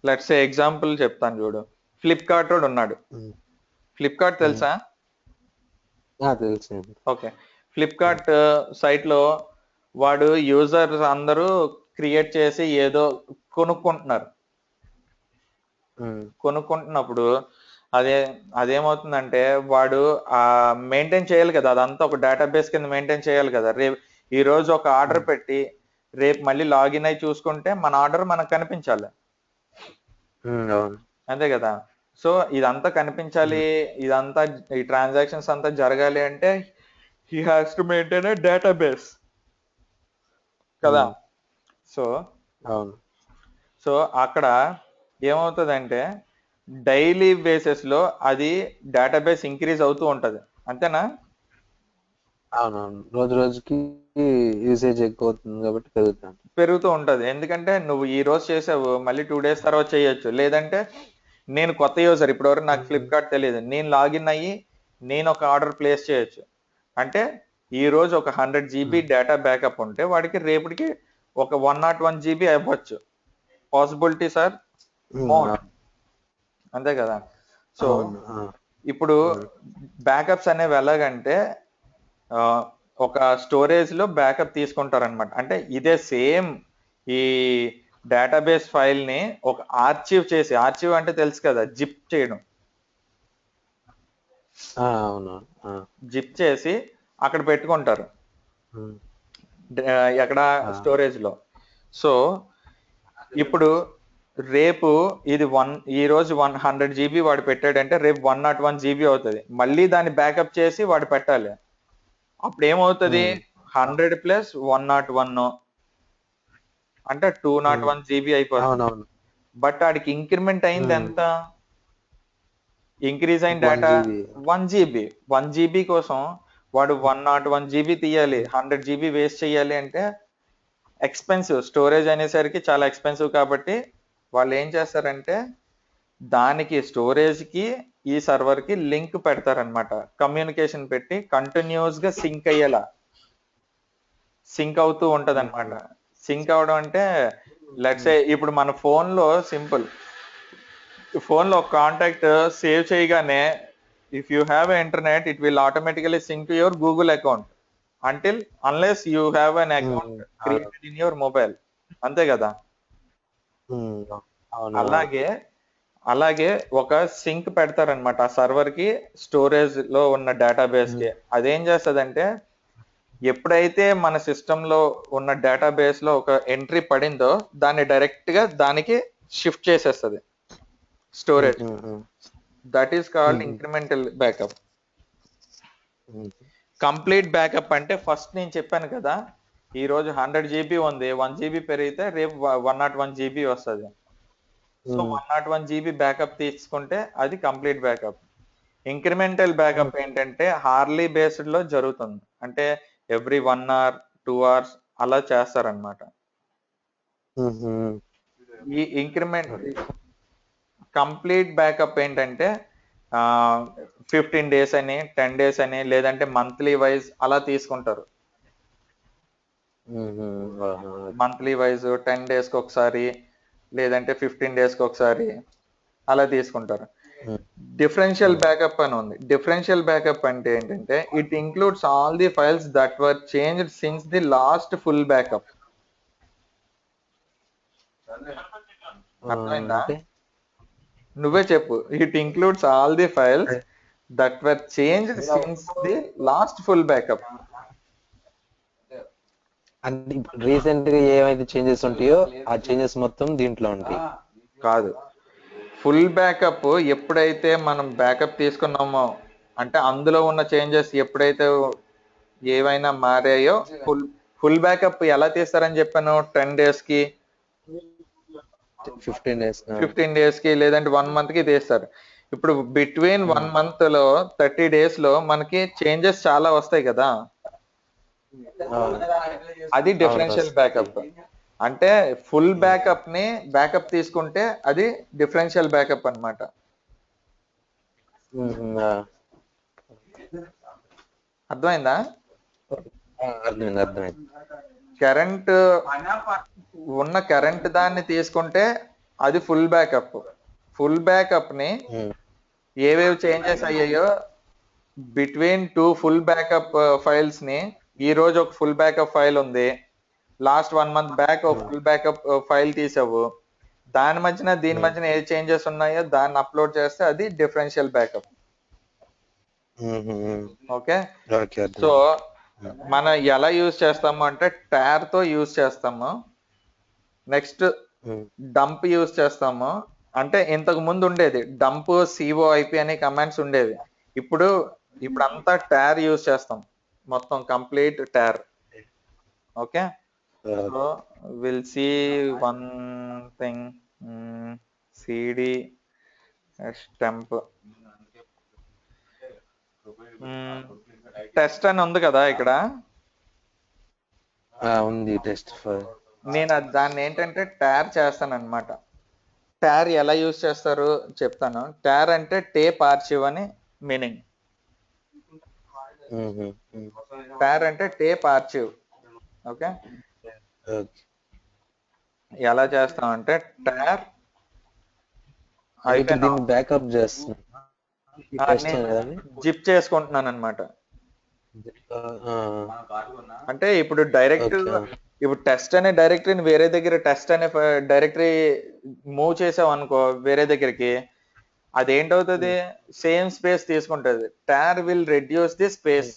లెట్స్ సే ఎగ్జాంపుల్ చెప్తాను చూడు. ఫ్లిప్కార్ట్ వాడు ఉన్నాడు. ఫ్లిప్కార్ట్ తెలుసా? తెలుసు. ఓకే, ఫ్లిప్కార్ట్ సైట్ లో వాడు యూజర్స్ అందరూ క్రియేట్ చేసి ఏదో కొనుక్కుంటున్నారు. కొనుక్కుంటున్నప్పుడు అదే అదేమవుతుందంటే వాడు మెయింటైన్ చేయాలి కదా, అదంతా ఒక డేటాబేస్ కింద మెయింటైన్ చేయాలి కదా. రేపు ఈ రోజు ఒక ఆర్డర్ పెట్టి రేపు మళ్ళీ లాగిన్ అయి చూసుకుంటే మన ఆర్డర్ మనకు కనిపించాలి, అవును. అంతే కదా. సో ఇదంతా కనిపించాలి, ఇదంతా ఈ ట్రాన్సాక్షన్స్ అంతా జరగాలి అంటే he has to maintain a database కదా. సో అవును. సో అక్కడ ఏమవుతుందంటే డైలీ బేసిస్ లో అది డేటాబేస్ ఇంక్రీజ్ అవుతూ ఉంటది, అంతేనా? అవునవును, రోజు రోజుకి యూసేజ్ ఎక్కువ అవుతుంది కాబట్టి పెరుగుతూ ఉంటది. ఎందుకంటే నువ్వు ఈ రోజు చేసావు, మళ్ళీ 2 days తర్వాత చేయొచ్చు. లేదంటే నేను కొత్త యూజర్, ఇప్పటివరకు నాకు ఫ్లిప్కార్ట్ తెలియదు, నేను లాగిన్ అయ్యి నేను ఒక ఆర్డర్ ప్లేస్ చేయొచ్చు. అంటే ఈ రోజు ఒక 100 GB డేటా బ్యాకప్ ఉంటే వాడికి రేపటికి ఒక 101 GB అవ్వచ్చు. పాసిబిలిటీస్ ఆర్ మోర్, అంతే కదా. సో ఇప్పుడు బ్యాకప్స్ అనేవి ఎలాగంటే ఆ, ఒక స్టోరేజ్ లో బ్యాకప్ తీసుకుంటారనమాట. అంటే ఇదే సేమ్ ఈ డేటాబేస్ ఫైల్ ని ఒక ఆర్చివ్ చేసి, ఆర్చివ్ అంటే తెలుసు కదా, జిప్ చేయడం, అవును. జిప్ చేసి అక్కడ పెట్టుకుంటారు, ఎక్కడ స్టోరేజ్ లో. సో ఇప్పుడు రేపు ఇది ఈ రోజు 100 GB వాడు పెట్టాడంటే రేపు 101 GB అవుతుంది. మళ్ళీ దాన్ని బ్యాకప్ చేసి వాడు పెట్టాలి. అప్పుడు ఏమవుతుంది, 100 + 101 అంటే 201 GB అయిపోతుంది. బట్ ఆడికి ఇంక్రిమెంట్ అయింది ఎంత, ఇంక్రీజ్ అయిన డేటా 1 GB. 1 GB కోసం వాడు 101 GB తీయాలి, 100 GB వేస్ట్ చేయాలి అంటే ఎక్స్పెన్సివ్. స్టోరేజ్ అనేసరికి చాలా ఎక్స్పెన్సివ్ కాబట్టి వాళ్ళు ఏం చేస్తారంటే దానికి స్టోరేజ్ కి ఈ సర్వర్ కి లింక్ పెడతారనమాట. కమ్యూనికేషన్ పెట్టి కంటిన్యూస్ గా సింక్ అయ్యేలా, సింక్ అవుతూ ఉంటది అనమాట. సింక్ అవడం అంటే లెట్స్ సే ఇప్పుడు మన ఫోన్ లో సింపుల్, ఫోన్ లో కాంటాక్ట్ సేవ్ చేయగానే if you have internet it will automatically sync to your Google account unless you have an account created in your mobile, అంతే కదా. అలాగే అలాగే ఒక సింక్ పెడతారనమాట ఆ సర్వర్ కి, స్టోరేజ్ లో ఉన్న డేటాబేస్ కి. అదేం చేస్తదంటే ఎప్పుడైతే మన సిస్టమ్ లో ఉన్న డేటాబేస్ లో ఒక ఎంట్రీ పడిందో దాన్ని డైరెక్ట్ గా దానికి షిఫ్ట్ చేసేస్తుంది storage. That is called incremental backup. Complete backup అంటే ఫస్ట్ నేను చెప్పాను కదా, ఈ రోజు 100 GB ఉంది, 1 GB పెరిగితే రేపు 101 GB వస్తుంది. సో 101 GB బ్యాకప్ తీసుకుంటే అది కంప్లీట్ బ్యాకప్. ఇంక్రిమెంటల్ బ్యాకప్ ఏంటంటే హార్లీ బేస్డ్ లో జరుగుతుంది, అంటే ఎవ్రీ 1 hour 2 hours అలా చేస్తారనమాట. ఈ ఇంక్రిమెంట్ కంప్లీట్ బ్యాకప్ ఏంటంటే 15 days అని, 10 days అని, లేదంటే మంత్లీ వైజ్ అలా తీసుకుంటారు. మంత్లీ వైజ్ 10 days కి ఒకసారి, లేదంటే 15 days కి ఒకసారి అలా తీసుకుంటారు. డిఫరెన్షియల్ బ్యాకప్ అని ఉంది. డిఫరెన్షియల్ బ్యాకప్ అంటే ఏంటంటే it includes all the files that were changed since the last full backup. అర్థమైందా? నువ్వే చెప్పు. It includes all the files that were changed since the last full backup. అంటే రీసెంట్ గా ఏమైతే చేంజెస్ ఉంటాయో ఆ చేంజెస్ మొత్తం దీంట్లో ఉంటాయి. కాదు, ఫుల్ బ్యాకప్ ఎప్పుడైతే మనం బ్యాకప్ తీసుకున్నామో, అంటే అందులో ఉన్న చేంజెస్ ఎప్పుడైతే ఏవైనా మారాయో, ఫుల్ బ్యాకప్ ఎలా తీస్తారని చెప్పాను? 10 days కి, 15 days 15 days కి, లేదంటే 1 month కి తీస్తారు. ఇప్పుడు బిట్వీన్ 1 month లో 30 days లో మనకి చేంజెస్ చాలా వస్తాయి కదా, అది డిఫరెన్షియల్ బ్యాకప్. అంటే ఫుల్ బ్యాకప్ ని బ్యాకప్ తీసుకుంటే అది డిఫరెన్షియల్ బ్యాకప్ అన్నమాట. అర్థమైందా? అర్థమైంది. కరెంట్ ఉన్న కరెంట్ దాన్ని తీసుకుంటే అది ఫుల్ బ్యాకప్. ఫుల్ బ్యాకప్ ని ఏవేవి చేంజెస్ అయ్యాయో బిట్వీన్ 2 ఫుల్ బ్యాకప్ ఫైల్స్ ని, ఈ రోజు ఒక ఫుల్ బ్యాకప్ ఫైల్ ఉంది, లాస్ట్ 1 month బ్యాక్ ఒక ఫుల్ బ్యాకప్ ఫైల్ తీసావు, దాని మధ్యన దీని మధ్యన ఏ చేంజెస్ ఉన్నాయో దాన్ని అప్లోడ్ చేస్తే అది డిఫరెన్షియల్ బ్యాకప్. ఓకే, సో మనం ఎలా యూజ్ చేస్తాము అంటే టార్ తో యూజ్ చేస్తాము, నెక్స్ట్ డంప్ యూజ్ చేస్తాము. అంటే ఇంతకు ముందు ఉండేది డంప్, సిఓఐపి అనే కమాండ్స్ ఉండేవి. ఇప్పుడు అంతా టార్ యూజ్ చేస్తాం, మొత్తం complete tar. Okay, so will see one thing, CD temp test అని ఉంది కదా ఇక్కడ, ఉంది టెస్ట్ ఫైల్. నేను దాన్ని ఏంటంటే టార్ చేస్తాను అనమాట. టార్ ఎలా యూజ్ చేస్తారు చెప్తాను. టార్ అంటే టేప్ ఆర్చివ్ అని మీనింగ్. టార్ అంటే టేప్ ఆర్చివ్. ఓకే, ఎలా చేస్తాం అంటే టార్ బ్యాకప్ చేస్తాను, జిప్ చేసుకుంటున్నాను అనమాట. అంటే ఇప్పుడు డైరెక్ట్, ఇప్పుడు టెస్ట్ అనే డైరెక్టరీని వేరే దగ్గర, టెస్ట్ అనే డైరెక్టరీ మూవ్ చేసావు అనుకో వేరే దగ్గరికి, అదేంటవుతుంది? సేమ్ స్పేస్ తీసుకుంటది. Tar will reduce the space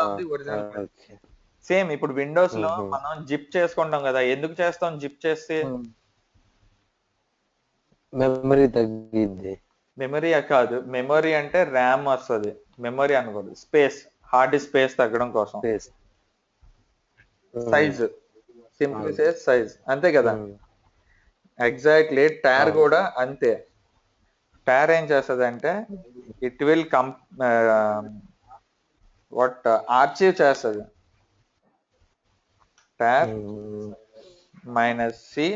of the original. Same ఇప్పుడు విండోస్ లో మనం జిప్ చేసుకుంటాం కదా, ఎందుకు చేస్తాం జిప్ చేసి? మెమరీ తగ్గిద్ది. మెమరీ కాదు, మెమరీ అంటే ర్యామ్ వస్తుంది, మెమరీ అనకూడదు. స్పేస్, హార్డ్ స్పేస్ తగ్గడం కోసం. సైజ్, సింప్లీ సేస్ సైజ్, అంతే కదా. ఎగ్జాక్ట్లీ టార్ కూడా అంతే. టార్ ఏం చేస్తుంది అంటే ఇట్ విల్ వాట్ ఆర్చీవ్ చేస్తుంది. Tar -c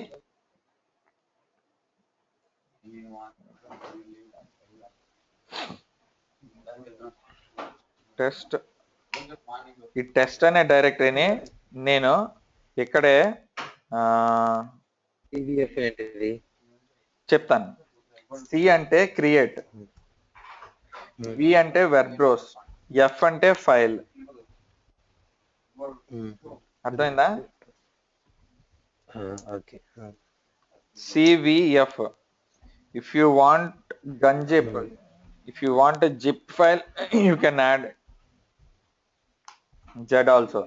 test. ఈ టెస్ట్ అనే డైరెక్టరీని నేను ఇక్కడే చెప్తాను. సి అంటే క్రియేట్, వి అంటే వెర్బ్రోస్, ఎఫ్ అంటే ఫైల్. అర్థమైందా? CVF. If you want gunzip, if you want a zip file you can add z also.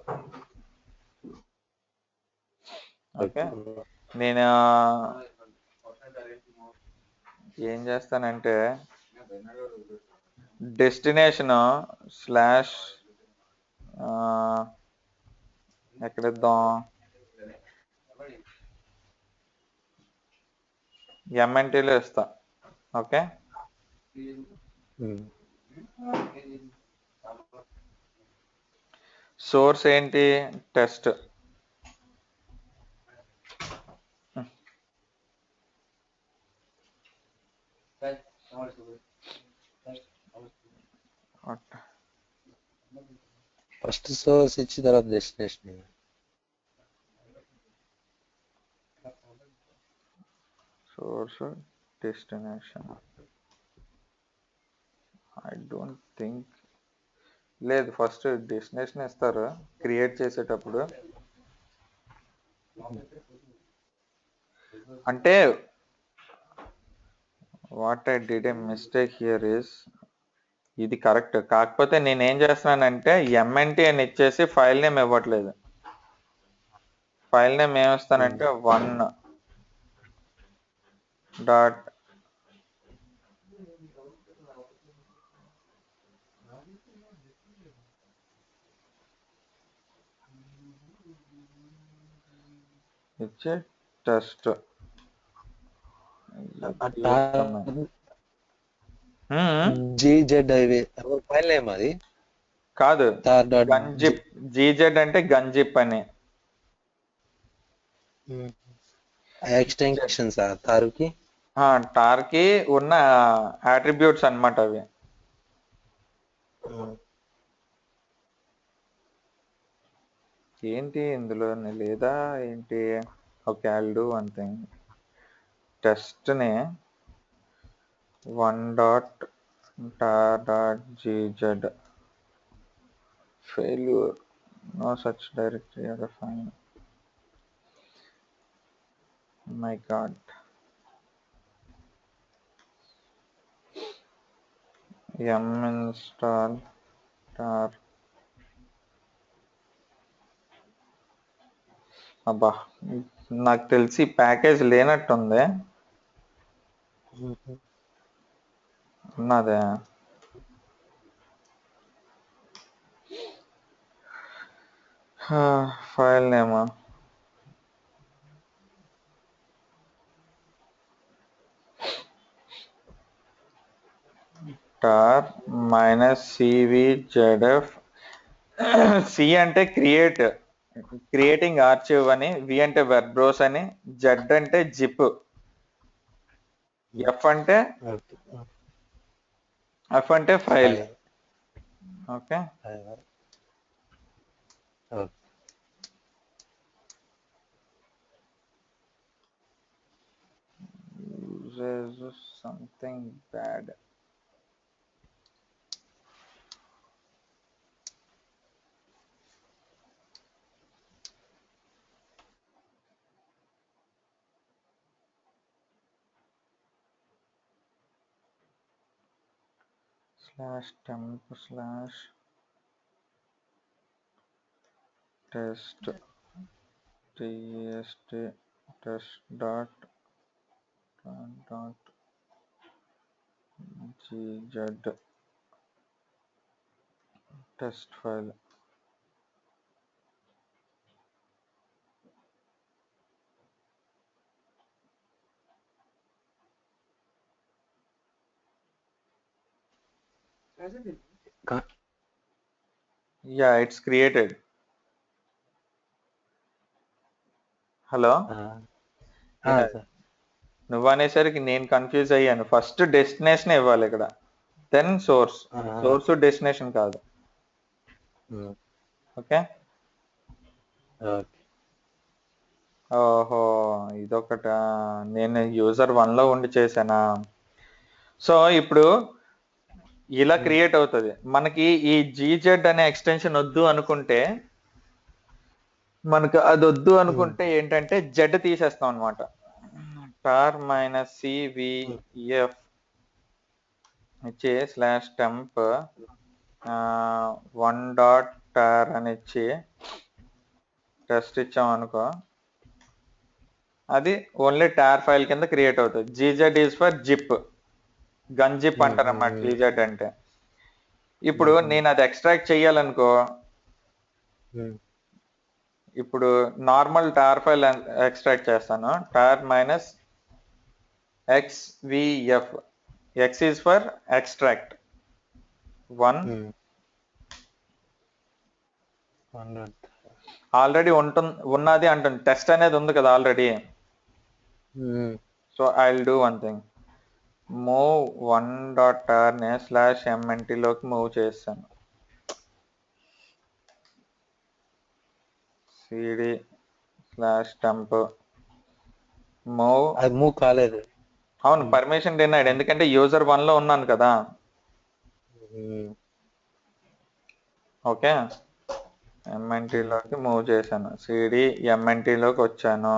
Okay, నేను ఏం చేస్తానంటే డెస్టినేషన్ స్లాష్ ఎక్కడిద్దాం, ఎంఎన్టీలో ఇస్తా. ఓకే, సోర్స్ ఏంటి? టెస్ట్. ఫస్ట్ సోర్స్ ఇచ్చి తర్వాత destination. Source destination I don't think, లేదు ఫస్ట్ డెస్టినేషన్ ఇస్తారు క్రియేట్ చేసేటప్పుడు. అంటే what I did a mistake here is, ఇది కరెక్ట్, కాకపోతే నేను ఏం చేస్తున్నానంటే ఎంఎన్టీ అని ఇచ్చేసి ఫైల్ నేమ్ ఇవ్వట్లేదు. ఫైల్ నేమ్ ఏమిస్తానంటే 1 ఇచ్చే టెస్ట్ GZIV ఫైల్ నేమ్ అది కాదు, టార్ డాట్ గంజిప్. జీజెడ్ అంటే గంజిప్ అని. ఎక్స్టెన్షన్స్ తారుకి టార్కి ఉన్న అట్రిబ్యూట్స్ అన్నమాట అవి. ఏంటి ఇందులో లేదా ఏంటి? Okay, I'll do one thing. Test ని 1.tar.gz failure, no such directory or a file. My god. Yum install tar. అబ్బా, నాకు తెలిసి ప్యాకేజ్ లేనట్టుంది. ఉన్నదే. File name tar -cvzf. C అంటే క్రియేటింగ్ ఆర్చివ్ అని, వి అంటే వెబ్ బ్రౌస్ అని, జెడ్ అంటే జిప్, ఎఫ్ అంటే file. Okay, something bad. /temp/test test.gz test file. Yeah, it's created. Hello, నువ్వు అనేసరికి నేను కన్ఫ్యూజ్ అయ్యాను. ఫస్ట్ డెస్టినేషన్ ఇవ్వాలి ఇక్కడ, దెన్ సోర్స్. సోర్స్ డెస్టినేషన్ కాదు. ఓకే, ఓహో, ఇదొకట. నేను యూజర్ 1 లో ఉండి చేశానా? సో ఇప్పుడు ఇలా క్రియేట్ అవుతుంది. మనకి ఈ జీజెడ్ అనే ఎక్స్టెన్షన్ వద్దు అనుకుంటే, మనకు అది వద్దు అనుకుంటే ఏంటంటే జెడ్ తీసేస్తాం అనమాట. tar -cvf ఇచ్చి /temp 1.tar అని ఇచ్చి టెస్ట్ ఇచ్చాం అనుకో, అది ఓన్లీ టార్ ఫైల్ కింద క్రియేట్ అవుతుంది. జీజెడ్ ఈజ్ ఫర్ జిప్, గంజిప్ అంటారు అన్నమాట జీజెడ్ అంటే. ఇప్పుడు నేను అది ఎక్స్ట్రాక్ట్ చెయ్యాలనుకో, ఇప్పుడు నార్మల్ టార్ ఫైల్ ఎక్స్ట్రాక్ట్ చేస్తాను. tar -xvf, x is for extract 1. Already ఉన్నది అంటుంది, టెస్ట్ అనేది ఉంది కదా already. So I will do one thing, move 1.tar ని /mnt లోకి మూవ్ చేస్తాను. cd /temp మూవ్ కాలేదు. అవును, పర్మిషన్ డినైడ్, ఎందుకంటే యూజర్ 1 లో ఉన్నాను కదా. ఓకే, mnt లోకి మూవ్ చేశాను, cd mnt లోకి వచ్చాను.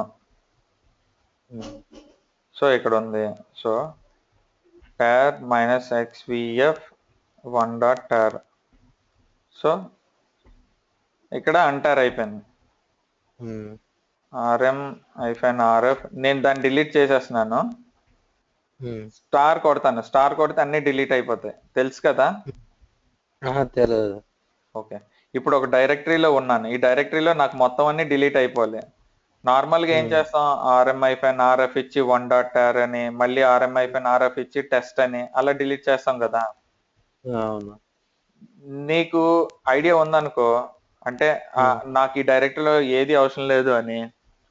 సో ఇక్కడ ఉంది. So tar minus xvf 1.tar. So ఇక్కడ అంటార్ అయిపోయింది. rm -rf నేను దాన్ని డిలీట్ చేసేస్తున్నాను. స్టార్ కొడతాను, స్టార్ కొడితే అన్ని డిలీట్ అయిపోతాయి, తెలుసు కదా. తెలియదు. ఓకే, ఇప్పుడు ఒక డైరెక్టరీలో ఉన్నాను, ఈ డైరెక్టరీలో నాకు మొత్తం అన్ని డిలీట్ అయిపోవాలి. నార్మల్ గా ఏం చేస్తాం, rm-rf ఇచ్చి 1.tar అని, మళ్ళీ rm-rf ఇచ్చి టెస్ట్ అని అలా డిలీట్ చేస్తాం కదా. అవును. నీకు ఐడియా ఉందనుకో, అంటే నాకు ఈ డైరెక్టరీలో ఏది అవసరం లేదు అని,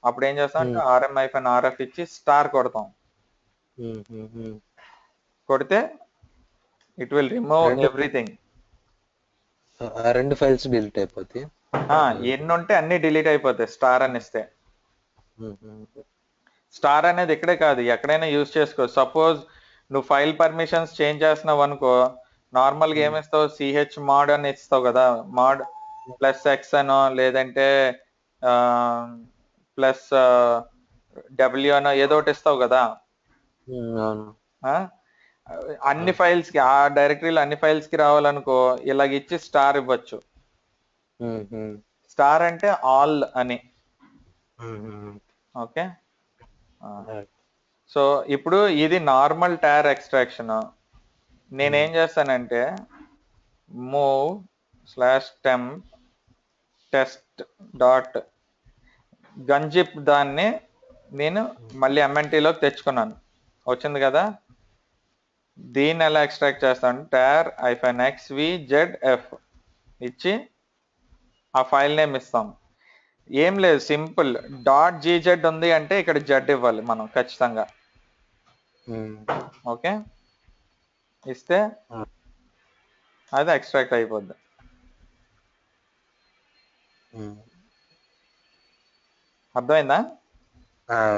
అప్పుడు ఏం చేస్తాం అంటే rm-rf ఇచ్చి స్టార్ కొడతాం. కొడితే ఇట్ విల్ రిమూవ్ ఎవ్రీథింగ్. రెండు ఫైల్స్ డిలీట్ అయిపోతాయి. ఎన్ని ఉంటే అన్ని డిలీట్ అయిపోతాయి స్టార్ అని ఇస్తే. స్టార్ అనేది ఇక్కడే కాదు, ఎక్కడైనా యూజ్ చేసుకో. సపోజ్ నువ్వు ఫైల్ పర్మిషన్స్ చేంజ్ చేస్తున్నావు అనుకో, నార్మల్ గా ఏమిస్తావు, సిహెచ్ మాడ్ అని ఇస్తావు కదా, మాడ్ +x అనో లేదంటే ప్లస్ డబ్ల్యూ అనో ఏదో ఒకటి ఇస్తావు కదా. అన్ని ఫైల్స్ కి, ఆ డైరెక్టరీలో అన్ని ఫైల్స్ కి రావాలనుకో ఇలాగ ఇచ్చి స్టార్ ఇవ్వచ్చు. స్టార్ అంటే ఆల్ అని. ఓకే, సో ఇప్పుడు ఇది నార్మల్ టార్ ఎక్స్ట్రాక్షన్. నేనేం చేస్తానంటే move/temp test.gunzip దాన్ని నేను మళ్ళీ ఎంఎన్టీలోకి తెచ్చుకున్నాను, వచ్చింది కదా. దీన్ని ఎలా ఎక్స్ట్రాక్ట్ చేస్తాను, tar-xvzf ఇచ్చి ఆ ఫైల్ నేమ్ ఇస్తాం. ఏం లేదు, సింపుల్. .gz ఉంది అంటే ఇక్కడ జెడ్ ఇవ్వాలి మనం ఖచ్చితంగా. ఓకే, ఇస్తే అది ఎక్స్ట్రాక్ట్ అయిపోద్ది. అర్థమైందా?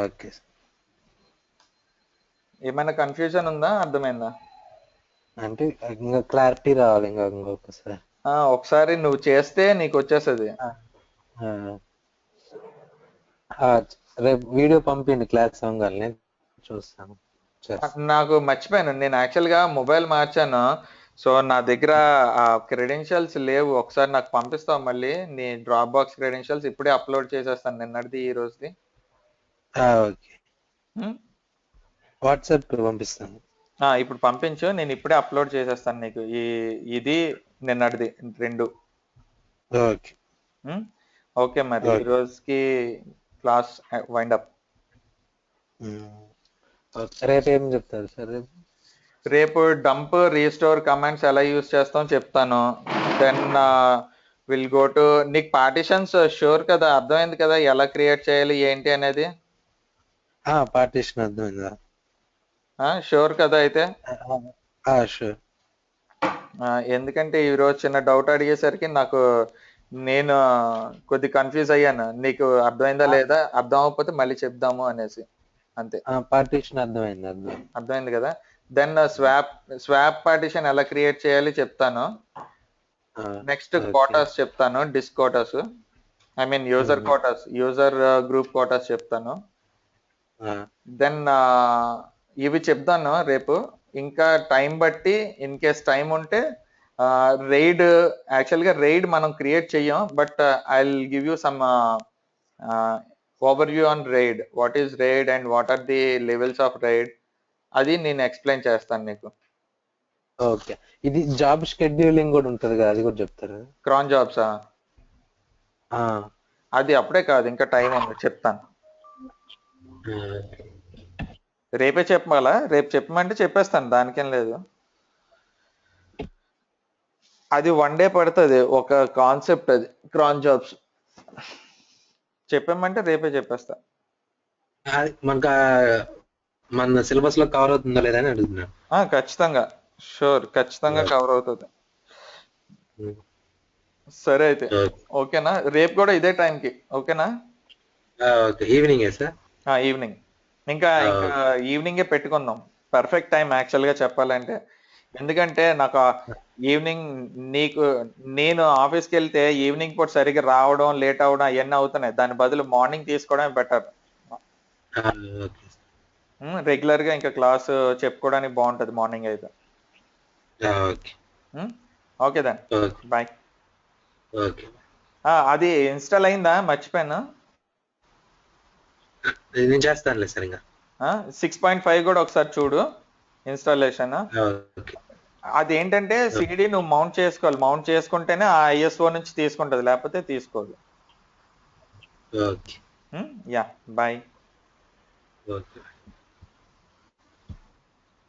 ఓకే. ఏమైనా కన్ఫ్యూజన్ ఉందా, అర్థమైందా? అంటే ఇంకా క్లారిటీ రావాలి ఇంకొకసారి. ఒకసారి నువ్వు చేస్తే నీకు వచ్చేస్తుంది. రేపు వీడియో పంపిండి క్లాస్ అవ్వగానే చూస్తాను. నాకు మర్చిపోయాను, నేను యాక్చువల్ గా మొబైల్ మార్చాను, సో నా దగ్గర ఆ క్రెడెన్షియల్స్ లేవు. ఒకసారి నాకు పంపిస్తావు మళ్ళీ నీ డ్రాప్ బాక్స్ క్రెడెన్షియల్స్, ఇప్పుడే అప్లోడ్ చేసేస్తాను, నిన్నటిది ఈ రోజుది. ఓకే, వాట్సాప్ పంపిస్తాను. ఇప్పుడు పంపించు, నేను ఇప్పుడే అప్లోడ్ చేసేస్తాను నీకు. ఇది నిన్నటిది రెండు. ఓకే. ఓకే, మరి ఈ రోజుకి క్లాస్ వైండ్ అప్. రేపు ఏం చెప్తారు సార్? రేపు డంప్ రీస్టోర్ కమాండ్స్ ఎలా యూజ్ చేస్తాం చెప్తాను. దెన్ విల్ గో టు, నీకు పార్టిషన్స్ షూర్ కదా, అర్థమైంది కదా ఎలా క్రియేట్ చేయాలి ఏంటి అనేది? పార్టిషన్ అర్థమైందా? షూర్ కదా అయితే? షూర్. ఎందుకంటే ఈ రోజు చిన్న డౌట్ అడిగేసరికి నేను కొద్ది కన్ఫ్యూజ్ అయ్యాను. నీకు అర్థమైందా లేదా, అర్థం అవ్వకపోతే మళ్ళీ చెప్దాము అనేసి, అంతే. పార్టిషన్ అర్థమైంది కదా. దెన్ స్వాప్ పార్టిషన్ ఎలా క్రియేట్ చేయాలి చెప్తాను. నెక్స్ట్ కోటాస్ చెప్తాను, disk quotas, I mean user quotas, user group quotas చెప్తాను. దెన్ ఇవి చెప్తాను రేపు. ఇంకా టైం బట్టి, ఇన్ కేస్ టైం ఉంటే రైడ్, యాక్చువల్గా రైడ్ మనం క్రియేట్ చెయ్యం, but I will give you some overview on RAID, what is RAID and what are the levels of RAID, అది నేను ఎక్స్ప్లెయిన్ చేస్తాను నీకు. ఓకే, ఇది జాబ్ షెడ్యూలింగ్ కూడా ఉంటది కదా, అది కూడా చెప్తారు. క్రాన్ జాబ్సా? అది అప్పుడే కాదు, ఇంకా టైం ఉంది, చెప్తాను. రేపే చెప్పాలా? రేపు చెప్పమంటే చెప్పేస్తాను, దానికేం లేదు. అది 1 డే పడుతుంది, ఒక కాన్సెప్ట్ అది క్రాన్ జాబ్స్. చెప్పమంటే రేపే చెప్పేస్తా. మనకు మన సిలబస్ లో కవర్ అవుతుందా లేదా అని అడుగుతున్నాను. ఖచ్చితంగా, షూర్, ఖచ్చితంగా కవర్ అవుతుంది. సరే అయితే, ఓకేనా? రేపు కూడా ఇదే టైంకి, ఓకేనా? Evening sir? ఈవినింగ్. ఇంకా ఈవినింగే పెట్టుకుందాం, పర్ఫెక్ట్ టైం యాక్చువల్ గా చెప్పాలంటే. ఎందుకంటే నాకు ఈవినింగ్, నేను ఆఫీస్కి వెళ్తే ఈవినింగ్ పూట సరిగ్గా రావడం, లేట్ అవడం అవన్నీ అవుతున్నాయి. దాని బదులు మార్నింగ్ తీసుకోవడమే బెటర్. రెగ్యులర్ గా ఇంకా క్లాస్ చెప్పుకోవడానికి బాగుంటది మార్నింగ్ అయితే. Okay okay then okay bye. Okay. అది ఇన్స్టాల్ అయిందా మర్చిపోయాను. నేను చేస్తానులే సార్ ఇంకా. 6.5 కూడా ఒకసారి చూడు ఇన్స్టాలేషన్. ఓకే అది ఏంటంటే సిడి నువ్వు మౌంట్ చేసుకోవాలి, మౌంట్ చేసుకుంటేనే ఆ ఐఎస్ఓ నుంచి తీసుకుంటది, లేకపోతే తీసుకోదు. Okay ya bye. ఓకే.